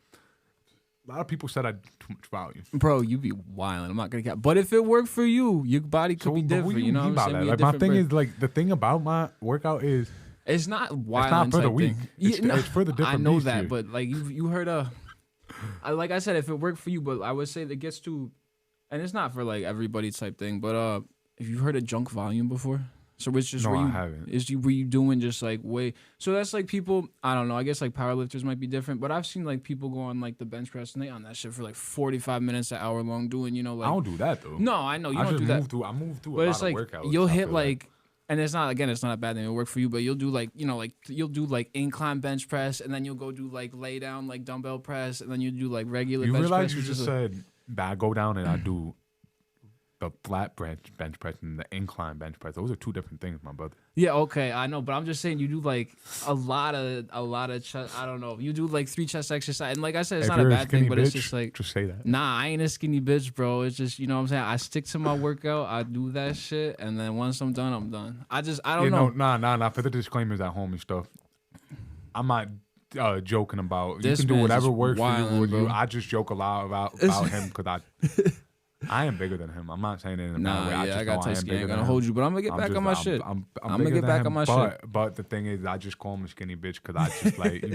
A lot of people said I did too much volume. Bro, you be wilding. I'm not gonna cap. But if it worked for you, your body could be but different. what do You know mean what I'm by saying? that? Be a Like, my different thing breed. is, like, the thing about my workout is It's not wild. it's not for the type weak. thing. It's for the different I know beasts that, here. but like you heard like I said, if it worked for you, but I would say that gets to, and it's not for like everybody type thing. But if you heard of junk volume before, so it's just No, where I you haven't. were you doing just like way. So that's like people. I don't know. I guess like powerlifters might be different, but I've seen like people go on like the bench press and they on that shit for like 45 minutes, an hour long, doing like. I don't do that though. No, I know you I don't just do that. I move through But a it's lot like of workouts. you'll I hit feel like, and it's not a bad thing. It'll work for you, but you'll do like you'll do like incline bench press, and then you'll go do like lay down like dumbbell press, and then you do like regular You bench realize press. you which just is said that I go down and I do the flat bench press and the incline bench press. Those are two different things, my brother. yeah, okay, I know, but I'm just saying you do like a lot of chest. I don't know. You do like 3 chest exercise, and like I said, it's If not a you're bad skinny thing, but bitch, it's just like. just say that. Nah, I ain't a skinny bitch, bro. It's just, you know what I'm saying? I stick to my workout. I do that shit. And then once I'm done, I'm done. I don't know. Nah. For the disclaimers at home and stuff, I'm not joking about. This You can do man's whatever just works for wildin', you. bro. I just joke a lot about him because I am bigger than him. I'm not saying it in a bad way. Nah, yeah, I got tight skin. I ain't gonna him. hold you, but I'm gonna get back on my shit. I'm gonna bigger get than back him, on my shit. But the thing is, I just call him a skinny bitch because I just like,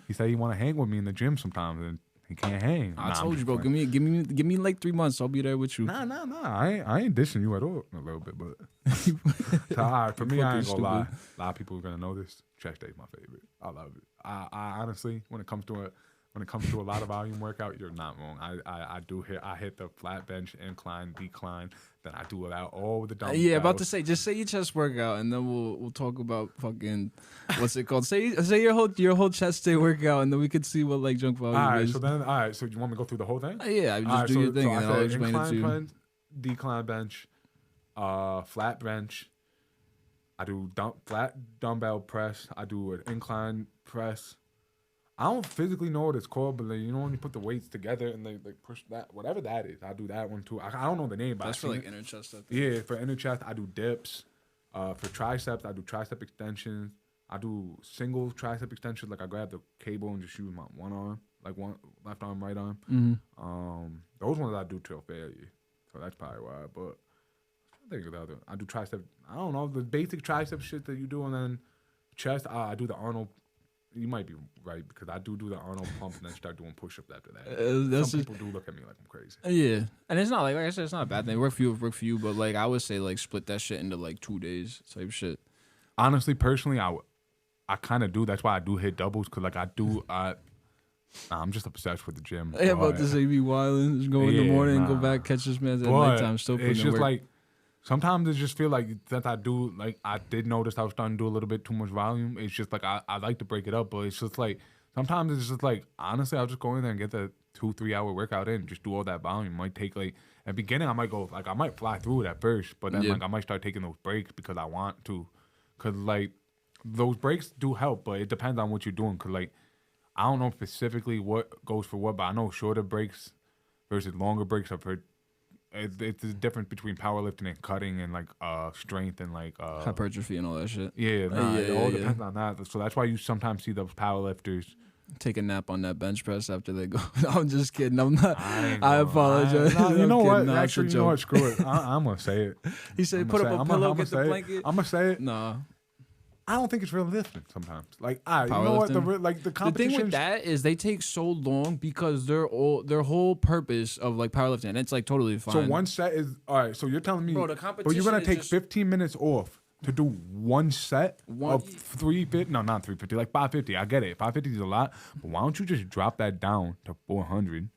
he said he want to hang with me in the gym sometimes and he can't hang. I told you, bro. Give me like 3 months. I'll be there with you. Nah. I ain't dishing you at all a little bit, but so, all right, for me, I ain't gonna lie. A lot of people are gonna know this. Chest day is my favorite. I love it. I honestly, when it comes to a lot of volume workout, you're not wrong. I hit the flat bench, incline, decline. Then I do it out all with the dumbbells. Yeah, about to say, just say your chest workout, and then we'll talk about fucking what's it called? Say your whole chest day workout, and then we could see what like junk volume is. So you want me to go through the whole thing? Yeah, I just do your thing, and I'll explain it to you. Incline, decline bench, flat bench, I do flat dumbbell press. I do an incline press. I don't physically know what it's called, but like, you know when you put the weights together and they like push that, whatever that is, I do that one too. I don't know the name, but That's for like inner chest. I think. Yeah, for inner chest, I do dips. For triceps, I do tricep extensions. I do single tricep extensions. Like I grab the cable and just use my one arm, like one left arm, right arm. Those ones I do till failure. So that's probably why. But I think of the other. I do tricep. I don't know the basic tricep shit that you do, and then chest. I do the Arnold. You might be right because I do the Arnold pump and then start doing push-ups after that. Some people do look at me like I'm crazy. Yeah, and it's not like I said, it's not a bad thing. Work for you, but like I would say, like split that shit into like 2 days type shit. Honestly, personally, I kind of do. That's why I do hit doubles because like I'm just obsessed with the gym. Yeah, about to say be wilding, just go in the morning, go back, catch this man at nighttime, still putting it's in just work. like. Sometimes it just feel like since I do, like, I did notice I was starting to do a little bit too much volume. It's just like I like to break it up, but it's just like sometimes it's just like honestly, I'll just go in there and get the 2-3 hour workout in, just do all that volume. It might take like at the beginning, I might go like I might fly through it at first, but then like I might start taking those breaks because I want to, cause like those breaks do help, but it depends on what you're doing. Cause like I don't know specifically what goes for what, but I know shorter breaks versus longer breaks. I've heard. It's the difference between powerlifting and cutting and like strength and like hypertrophy and all that shit. Yeah, it all depends on that. So that's why you sometimes see those powerlifters take a nap on that bench press after they go. I'm just kidding. I'm not. I apologize. You know what? Actually, you know what? Screw it. I'm gonna say it. He said, "Put up a pillow, get the blanket." I'm gonna say it. Nah. I don't think it's real lifting sometimes. Like, you know what? The competition. The thing with that is they take so long because their whole purpose of like powerlifting, and it's like totally fine. So one set is all right. So you're telling me, bro, the competition but you're gonna take 15 minutes off to do one set of 350? No, not 350. Like 550. I get it. 550 is a lot, but why don't you just drop that down to 400?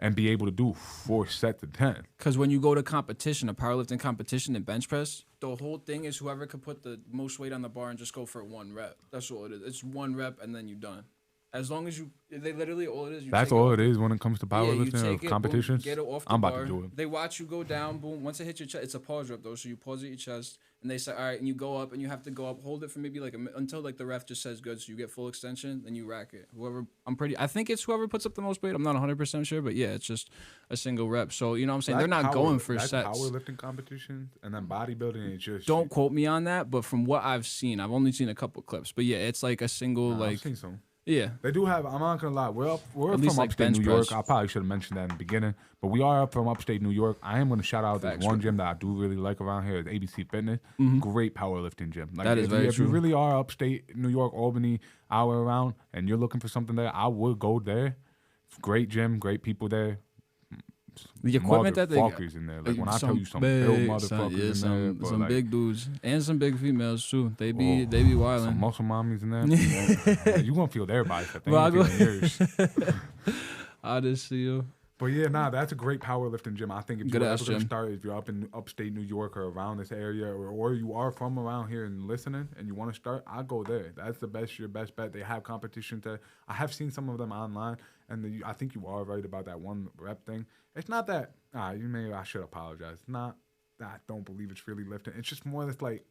And be able to do 4 sets of 10. Because when you go to competition, a powerlifting competition and bench press, the whole thing is whoever can put the most weight on the bar and just go for 1 rep. That's all it is. It's 1 rep and then you're done. As long as they literally all it is. That's all it is when it comes to powerlifting or competitions. Boom, get it off the I'm bar. about to do it. They watch you go down. Boom. Once it hits your chest, it's a pause rep though. So you pause at your chest, and they say, all right, and you go up, and you have to go up, hold it for maybe like until like the ref just says good, so you get full extension, then you rack it. I think it's whoever puts up the most weight. I'm not 100% sure, but yeah, it's just a single rep. So you know what I'm saying? They're not going for sets. Powerlifting competitions and then bodybuilding. It's just don't quote me on that, but from what I've seen, I've only seen a couple clips, but yeah, it's like a single like. I've seen some. Yeah, they do have. I'm not gonna lie. We're from like upstate New York. I probably should have mentioned that in the beginning, but we are up from upstate New York. I am gonna shout out this one gym that I do really like around here. It's ABC Fitness. Great powerlifting gym. Like, that is very true. If you really are upstate New York, Albany, hour around, and you're looking for something there, I would go there. It's a great gym, great people there. The equipment that they got in there. Like when I tell you some big motherfuckers in there, some big dudes and some big females too. They be wilding. Some muscle mommies in there. You gonna feel their biceps. They ain't feeling yours. I just see you. But yeah, that's a great powerlifting gym. I think if you're ever gonna start, if you're up in upstate New York or around this area, or you are from around here and listening, and you want to start, I'll go there. That's your best bet. They have competition there. I have seen some of them online, and I think you are right about that 1 rep thing. It's not that. I should apologize. It's not that I don't believe it's really lifting. It's just more that's like,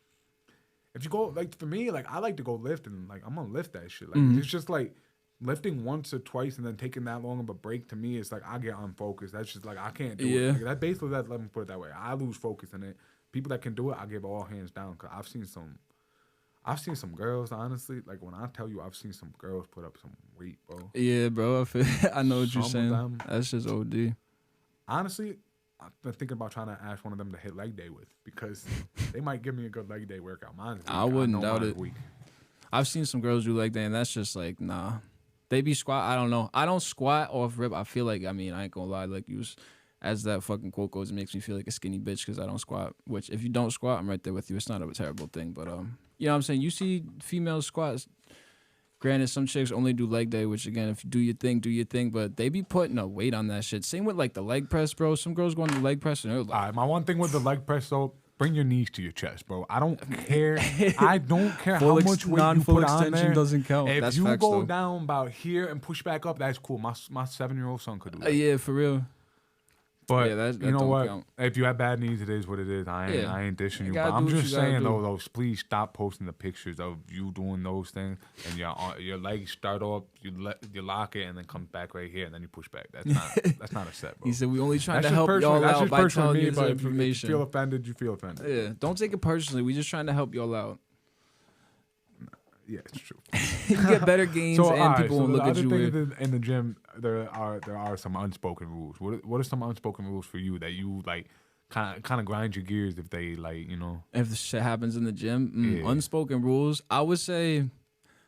if you go like for me, like I like to go lift and like I'm gonna lift that shit. Like it's just like. Lifting once or twice and then taking that long of a break to me, it's like I get unfocused. That's just like I can't do it. Like, that basically, let me put it that way. I lose focus in it. People that can do it, I give all hands down. Cause I've seen some girls. Honestly, like when I tell you, I've seen some girls put up some weight, bro. Yeah, bro. I know what you're saying. That's just OD. Honestly, I've been thinking about trying to ask one of them to hit leg day with because they might give me a good leg day workout. Mine's weak. I wouldn't doubt it. I've seen some girls do leg day, and that's just like nah. They be squat. I don't know. I don't squat off rip. I feel like, I ain't gonna lie. Like as that fucking quote goes, it makes me feel like a skinny bitch because I don't squat. Which if you don't squat, I'm right there with you. It's not a terrible thing, but you know what I'm saying. You see female squats. Granted, some chicks only do leg day, which again, if you do your thing, do your thing. But they be putting a weight on that shit. Same with like the leg press, bro. Some girls go on the leg press and they're like, all right, my one thing with the leg press though. Bring your knees to your chest, bro. I don't care. I don't care how much weight you put on there. Doesn't count. If you go down about here and push back up, that's cool. My 7-year-old son could do that. Yeah, for real. But Yeah, that you know don't what? count. If you have bad knees, it is what it is. Yeah. I ain't dishing You you. But gotta do I'm what just you gotta saying do. though, please stop posting the pictures of you doing those things and your legs start off, you lock it and then comes back right here and then you push back. That's not a set, bro. He said we only trying That's to just help personal. y'all That's out just by personal telling me. you this But if you information. feel offended, you feel offended. Yeah, don't take it personally. We just trying to help y'all out. Yeah, it's true. You get better gains, So, and all right, people so won't the look at other you thing weird. is in the gym, there are some unspoken rules. What are some unspoken rules for you that you like kind of grind your gears if they like, you know? If the shit happens in the gym, Yeah. unspoken rules. I would say,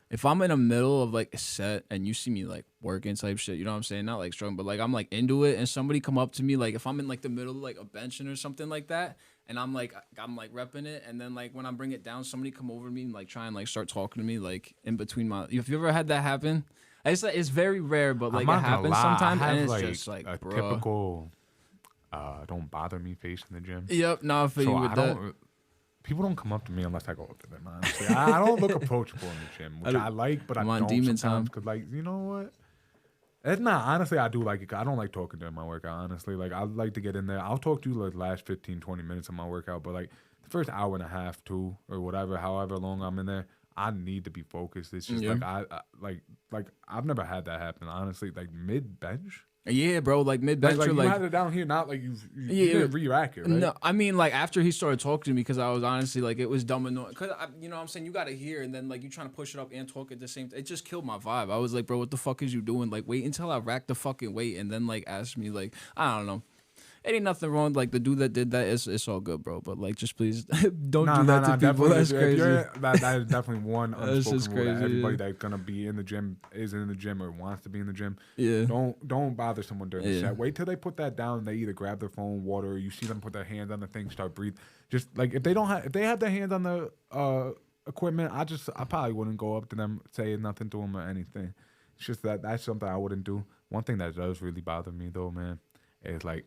if I'm in the middle of like a set and you see me like working type shit, you know what I'm saying? Not like strong, but like I'm like into it, and somebody come up to me, like if I'm in like the middle of like a benching or something like that, and I'm like repping it, and then like when I bring it down, somebody come over to me and like try and like start talking to me like in between my. If you ever had that happen, it's like it's very rare, but like I'm it not gonna happens lie, sometimes, I have and it's like just like a bruh. typical don't bother me face in the gym. Yep, nah, I feel So you with I that. don't. People don't come up to me unless I go up to them. Honestly, I don't look approachable in the gym, which I like, but I I'm on don't demon sometimes time. because, like, you know what? It's not honestly. I do like it. I don't like talking during my workout. Honestly, like I like to get in there. I'll talk to you like the last 15, 20 minutes of my workout, but like the first hour and a half, two or whatever, however long I'm in there, I need to be focused. It's just Yeah. like I like I've never had that happen. Honestly, like mid bench. Yeah, bro, like mid Like, bench you or like had it down here, not like you Yeah. didn't re-rack it, right? No, I mean like after he started talking to me, because I was honestly like it was dumb annoying. Cause you know what I'm saying, you gotta hear, and then like you trying to push it up and talk at the same time. It just killed my vibe. I was like, bro, what the fuck is you doing? Like wait until I rack the fucking weight and then like ask me like I don't know. It ain't nothing wrong. Like the dude that did that, it's all good, bro. But like just please don't do that to people. Definitely. That's crazy. That is definitely one That's just unspoken rule that crazy, everybody yeah. that's gonna be in the gym is in the gym or wants to be in the gym. Yeah. Don't bother someone during the Yeah. set. Wait till they put that down. They either grab their phone, water, or you see them put their hands on the thing, start breathe. Just like if they have their hands on the equipment, I probably wouldn't go up to them, say nothing to them or anything. It's just that's something I wouldn't do. One thing that does really bother me though, man, is like.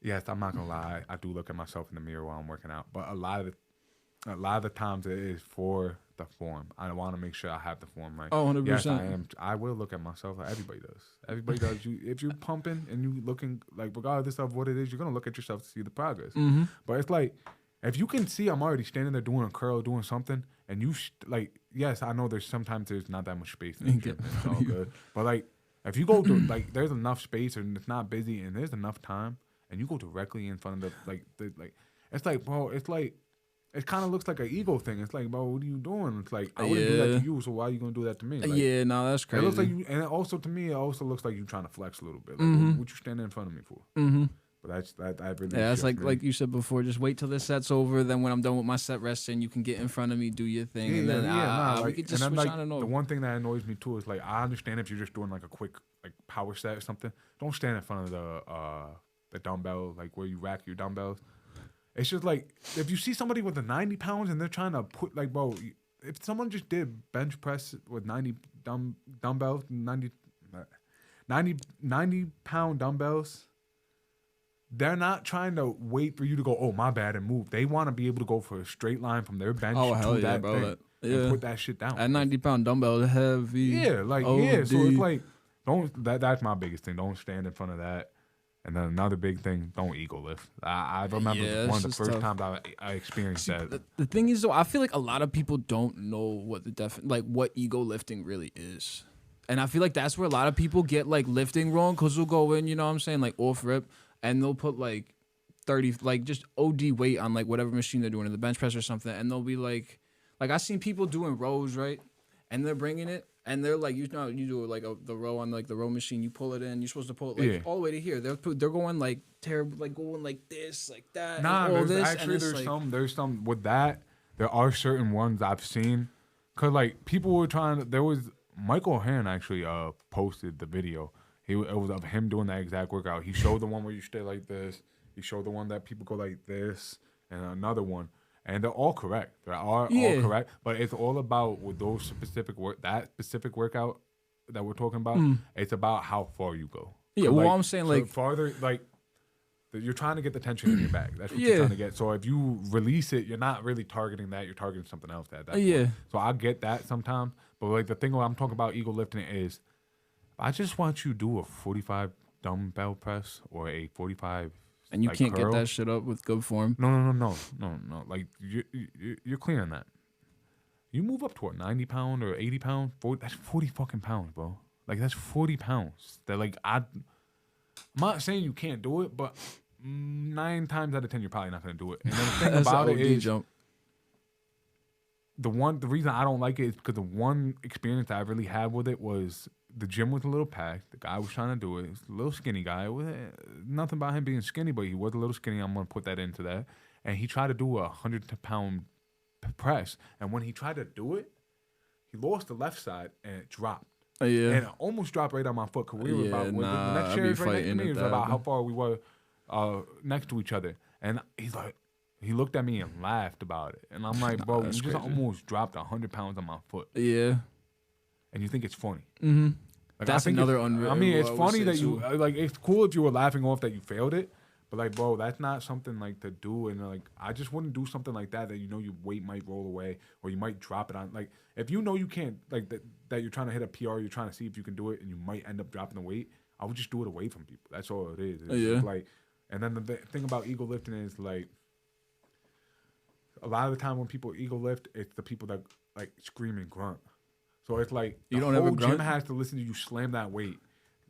Yes, I'm not gonna lie. I do look at myself in the mirror while I'm working out, but a lot of the times it is for the form. I want to make sure I have the form right. Oh, 100%. Yes, I am. I will look at myself. Like everybody does. Everybody does. If you're pumping and you looking like regardless of what it is, you're gonna look at yourself to see the progress. Mm-hmm. But it's like if you can see I'm already standing there doing a curl, doing something, and you like yes, I know there's not that much space in the gym. It's all good. But like if you go to like there's enough space and it's not busy and there's enough time. And you go directly in front of it's like, bro, it's like, it kind of looks like an ego thing. It's like, bro, what are you doing? It's like, I wouldn't do that Yeah. to you, so why are you going to do that to me? Like, Yeah, no, that's it crazy. looks like you, and also to me, it also looks like you trying to flex a little bit. Like, what you standing in front of me for? Mm-hmm. But that really Yeah, that's shits me. like you said before. Just wait till the set's over. Then when I'm done with my set resting, you can get in front of me, do your thing, and then we could just switch on and the over. one thing that annoys me too is like I understand if you're just doing like a quick like power set or something, don't stand in front of the dumbbell, like where you rack your dumbbells. It's just like if you see somebody with a 90 pounds and they're trying to put like, bro, if someone just did bench press with 90 dumbbells, 90 pound dumbbells, they're not trying to wait for you to go, oh my bad, and move. They want to be able to go for a straight line from their bench to that thing and put that shit down. At 90-pound dumbbell, heavy. Yeah, like OD. so it's like that's my biggest thing. Don't stand in front of that. And then another big thing, don't ego lift. I remember one of the first times I experienced that. The thing is, though, I feel like a lot of people don't know what what ego lifting really is. And I feel like that's where a lot of people get like lifting wrong, because they'll go in, you know what I'm saying, like off rip, and they'll put like 30, like just OD weight on like whatever machine they're doing in the bench press or something, and they'll be like I seen people doing rows, right? And they're bringing it, and they're like, you know, you do like the row on like the row machine, you pull it in, you're supposed to pull it like all the way to here. They're going like terrible, like going like this, like that. Nah, and all there's this, actually and it's there's some with that. There are certain ones I've seen, cause like people were trying. There was Michael O'Hannon actually posted the video. It was of him doing that exact workout. He showed the one where you stay like this. He showed the one that people go like this, and another one. And they're all correct. They're all correct. But it's all about with those specific specific workout that we're talking about. It's about how far you go. Yeah, well, I'm saying like farther, like you're trying to get the tension in your back. That's what you're trying to get. So if you release it, you're not really targeting that. You're targeting something else at that point. So I get that sometimes. But like the thing I'm talking about ego lifting is, I just want you to do a 45 dumbbell press or a 45 And you like, can't curl. get that shit up with good form. No. Like you're clear on that. You move up to a 90 pound or 80 pound, 40, that's 40 fucking pounds, bro. Like that's 40 pounds. That like I'm not saying you can't do it, but 9 times out of 10 you're probably not gonna do it. And then the thing That's about an it OD is jump. the reason I don't like it is because the one experience I really had with it was the gym was a little packed. The guy was trying to do it. He was a little skinny guy. It was nothing about him being skinny, but he was a little skinny. I'm gonna put that into that. And he tried to do a 100-pound press, and when he tried to do it, he lost the left side and it dropped. Yeah. And it almost dropped right on my foot. Cause we were about the next I'd chair be is right next to fighting me. It at was that, about how man. far we were next to each other. And he's like, he looked at me and laughed about it. And I'm like, bro, you that's just crazy. almost dropped 100 pounds on my foot. Yeah. And you think it's funny. Mm-hmm. Like, That's I think another it's, unreal. I mean, it's I would funny say that you too. like. It's cool if you were laughing off that you failed it, but like, bro, that's not something like to do. And like, I just wouldn't do something like that. That you know your weight might roll away, or you might drop it on. Like, if you know you can't, like that you're trying to hit a PR, you're trying to see if you can do it, and you might end up dropping the weight. I would just do it away from people. That's all it is. It's Yeah. just like, and then the thing about ego lifting is like, a lot of the time when people ego lift, it's the people that like scream and grunt. So it's like You the don't ever whole gym grunt? has to listen to you slam that weight,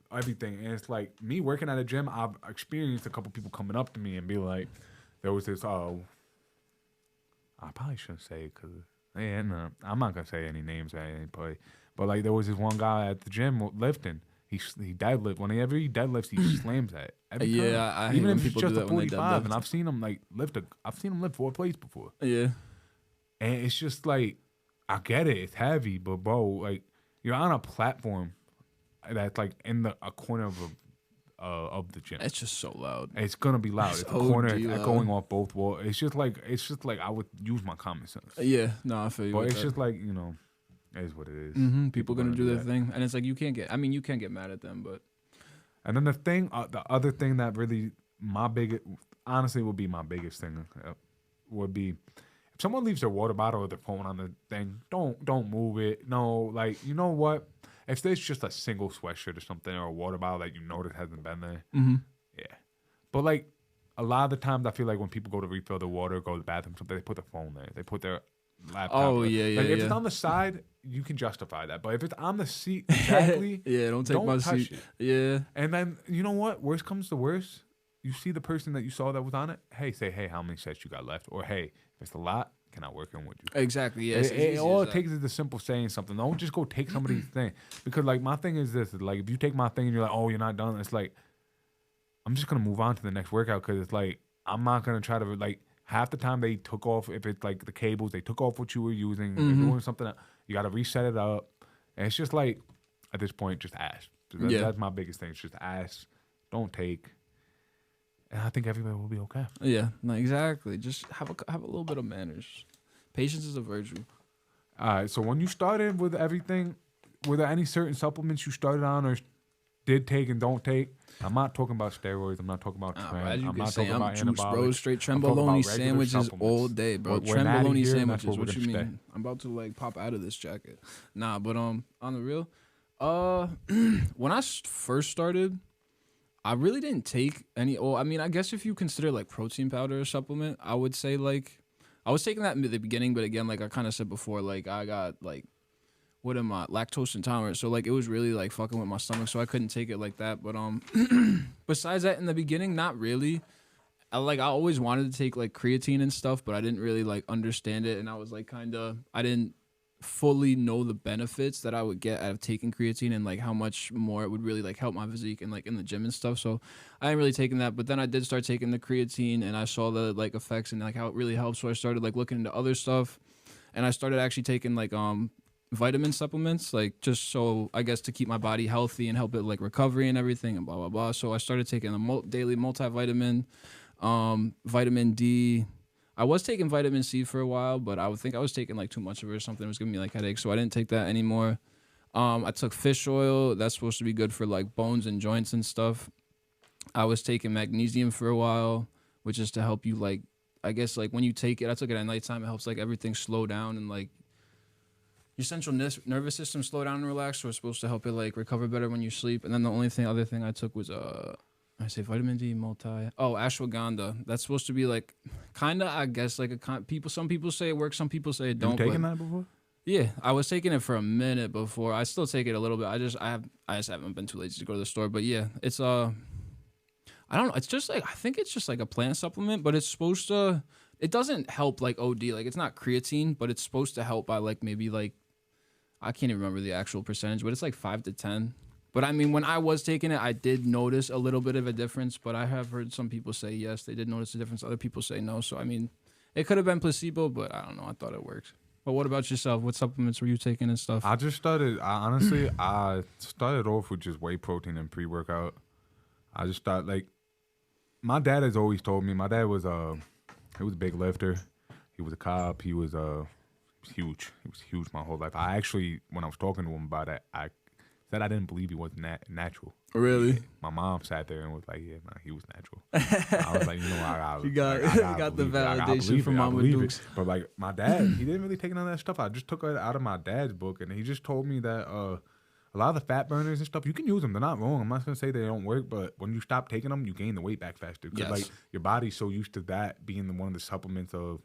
everything. And it's like me working at a gym. I've experienced a couple people coming up to me and be like, there was this. I probably shouldn't say it because no, I'm not gonna say any names at any point. But like there was this one guy at the gym lifting. He deadlift. Whenever he deadlifts, he slams that. Every Yeah, time. I hate Even when if it's people do just a that when they 45, and deadlift. I've seen him like I've seen him lift 4 plates before. Yeah. And it's just like, I get it, it's heavy, but bro, like you're on a platform that's like in a corner of the gym. It's just so loud. It's gonna be loud. It's a OD corner. It's loud. echoing off both walls. It's just like I would use my common sense. Yeah. No, I feel you. But with it's that. just like, you know, it is what it is. People gonna do their that. thing, and it's like you can't get. I mean, you can't get mad at them, but And then the other thing that really honestly would be my biggest thing would be if someone leaves their water bottle or their phone on the thing, don't move it. No, like you know what? If there's just a single sweatshirt or something or a water bottle that you notice hasn't been there, yeah. But like a lot of the times, I feel like when people go to refill their water, go to the bathroom, something, they put their phone there. They put their laptop. Oh, there. yeah, Like if yeah. it's on the side, you can justify that. But if it's on the seat, exactly, yeah, don't take my touch seat. it. Yeah. And then you know what? Worst comes to worst, you see the person that you saw that was on it. Hey, say, hey, how many sets you got left? Or hey, if it's a lot, can I work in with you? Exactly. Yeah. It's as easy All as it that. takes is the simple saying something. Don't just go take somebody's thing. Because like my thing is this: is like if you take my thing and you're like, oh, you're not done. It's like I'm just gonna move on to the next workout because it's like I'm not gonna try to like half the time they took off if it's like the cables they took off what you were using. They're doing something. You got to reset it up, and it's just like at this point, just ask. That's my biggest thing. It's just ask. Don't take. And I think everybody will be okay. Yeah. No, exactly. Just have a little bit of manners. Patience is a virtue. All right. So when you started with everything, were there any certain supplements you started on or did take and don't take? I'm not talking about steroids. I'm not talking about trend. As you I'm can not say, talking I'm about juice, anabolics. bro. Straight I'm talking about trembolone regular sandwiches supplements. all day, bro. We're natty Trembolone here, and that's sandwiches. where we're What you gonna mean? I'm about to like pop out of this jacket. Nah, but on the real, when I first started, I really didn't take any. Well, I mean, I guess if you consider like protein powder a supplement, I would say like I was taking that in the beginning, but again, like I kind of said before, like I got like what am I, lactose intolerant, so like it was really like fucking with my stomach, so I couldn't take it like that. But besides that, in the beginning, not really. I always wanted to take like creatine and stuff, but I didn't really like understand it, and I was like I didn't fully know the benefits that I would get out of taking creatine and like how much more it would really like help my physique and like in the gym and stuff. So I ain't really taking that, but then I did start taking the creatine and I saw the like effects and like how it really helps. So I started like looking into other stuff, and I started actually taking like vitamin supplements, like just so I guess to keep my body healthy and help it like recovery and everything and blah blah blah. So I started taking a daily multivitamin, vitamin D. I was taking vitamin C for a while, but I would think I was taking like too much of it or something. It was giving me like headaches, so I didn't take that anymore. I took fish oil. That's supposed to be good for like bones and joints and stuff. I was taking magnesium for a while, which is to help you like, I guess like when you take it, I took it at nighttime. It helps like everything slow down and like your central nervous system slow down and relax, so it's supposed to help it like recover better when you sleep. And then the other thing I took was I say vitamin D ashwagandha. That's supposed to be like kind of, I guess, like some people say it works, some people say it don't. You taken that before? Yeah, I was taking it for a minute before. I still take it a little bit. I just haven't been too lazy to go to the store. But yeah, it's I don't know. It's just like, I think it's just like a plant supplement, but it's supposed to. It doesn't help like OD. Like, it's not creatine, but it's supposed to help by like maybe like, I can't even remember the actual percentage, but it's like 5 to 10. But I mean, when I was taking it, I did notice a little bit of a difference. But I have heard some people say yes, they did notice a difference. Other people say no. So I mean, it could have been placebo, but I don't know. I thought it worked. But what about yourself? What supplements were you taking and stuff? I started off with just whey protein and pre-workout. I just thought, like, my dad has always told me, my dad was he was a big lifter. He was a cop. He was huge. He was huge my whole life. I actually, when I was talking to him about it, I said I didn't believe he was natural. Really? My mom sat there and was like, "Yeah, man, he was natural." I was like, you know, I got the validation from Mama Dukes. But like my dad, he didn't really take none of that stuff. I just took it out of my dad's book, and he just told me that a lot of the fat burners and stuff, you can use them. They're not wrong. I'm not gonna say they don't work, but when you stop taking them, you gain the weight back faster. Because like your body's so used to that being one of the supplements of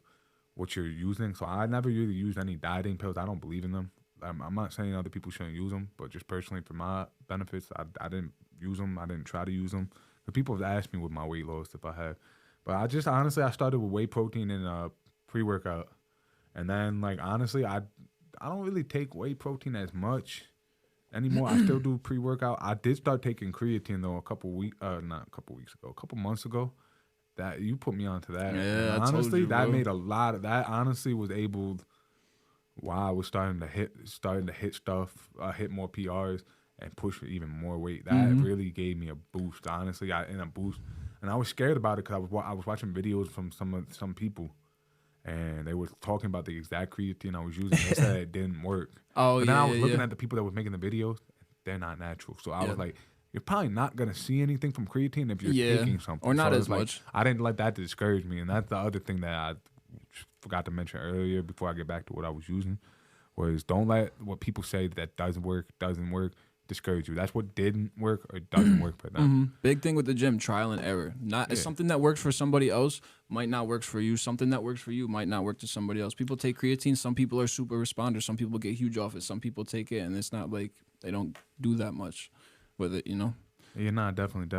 what you're using. So I never really used any dieting pills. I don't believe in them. I'm not saying other people shouldn't use them, but just personally for my benefits, I didn't use them. I didn't try to use them. But people have asked me with my weight loss if I have. But I just honestly, I started with whey protein and pre-workout. And then like honestly, I don't really take whey protein as much anymore. I still do pre-workout. I did start taking creatine though a couple months ago. That you put me onto that. Yeah, and honestly, I told you, that bro. made a lot of that. Honestly, was able. Wow, I was starting to hit stuff, hit more PRs, and push even more weight. That really gave me a boost. Honestly, and I was scared about it because I was watching videos from some people, and they were talking about the exact creatine I was using. They said it didn't work. Oh, but then I was looking at the people that were making the videos. They're not natural. So I was like, you're probably not gonna see anything from creatine if you're taking something, or not so as much. I didn't let that discourage me, and that's the other thing that I forgot to mention earlier before I get back to what I was using, was don't let what people say that doesn't work discourage you. That's what didn't work or doesn't work for them. Big thing with the gym, trial and error. It's something that works for somebody else might not work for you. Something that works for you might not work to somebody else. People take creatine. Some people are super responders. Some people get huge off it. Some people take it, and it's not like they don't do that much with it, you know? Yeah, nah, definitely.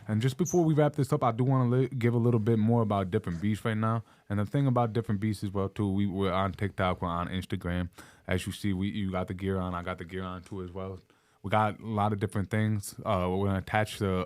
And just before we wrap this up, I do want to give a little bit more about Different Beasts right now. And the thing about Different Beasts as well, too, we're on TikTok, we're on Instagram. As you see, you got the gear on, I got the gear on, too, as well. We got a lot of different things. We're gonna attach the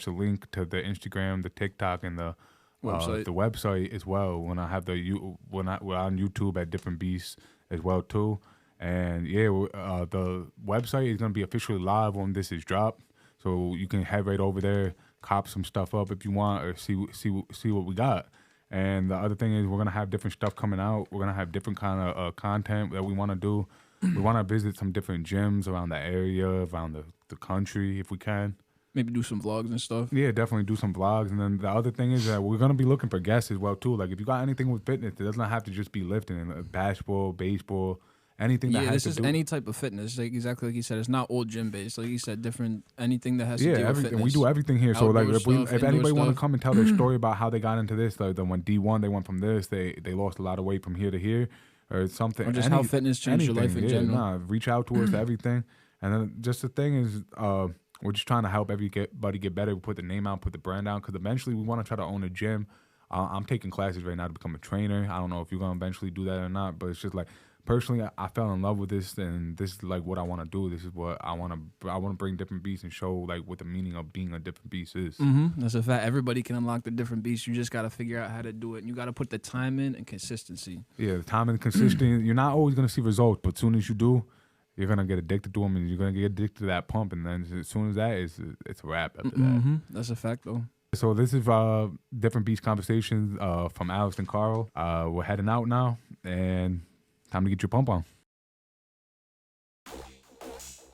link to the Instagram, the TikTok, and the website as well. We're on YouTube at Different Beasts as well, too. And yeah, the website is gonna be officially live when this is dropped. So you can head right over there, cop some stuff up if you want, or see what we got. And the other thing is we're gonna have different stuff coming out. We're gonna have different kind of content that we want to do. We want to visit some different gyms around the area, around the country, if we can. Maybe do some vlogs and stuff. Yeah, definitely do some vlogs. And then the other thing is that we're gonna be looking for guests as well too. Like if you got anything with fitness, it doesn't have to just be lifting, basketball, baseball. Anything that has to do. This is any type of fitness, like exactly like you said. It's not all gym based, like you said. Different anything that has to do with everything. fitness. We do everything here. So like, if anybody want to come and tell their story about how they got into this, like when D1 they went from this, they lost a lot of weight from here to here, or something, or just how fitness changed your life in general. Reach out to us, everything. And then just the thing is, we're just trying to help everybody get better. We put the name out, put the brand out, because eventually we want to try to own a gym. I'm taking classes right now to become a trainer. I don't know if you're gonna eventually do that or not, but it's just like. Personally, I fell in love with this, and this is like what I want to do. This is what I want to bring Different Beasts and show like what the meaning of being a different beast is. That's a fact. Everybody can unlock the different beasts. You just got to figure out how to do it. And you got to put the time in and consistency. Yeah, the time and consistency. You're not always going to see results, but as soon as you do, you're going to get addicted to them, and you're going to get addicted to that pump. And then as soon as that, it's a wrap after that. That's a fact, though. So this is Different Beast Conversations from Alex and Carl. We're heading out now, and time to get your pump on.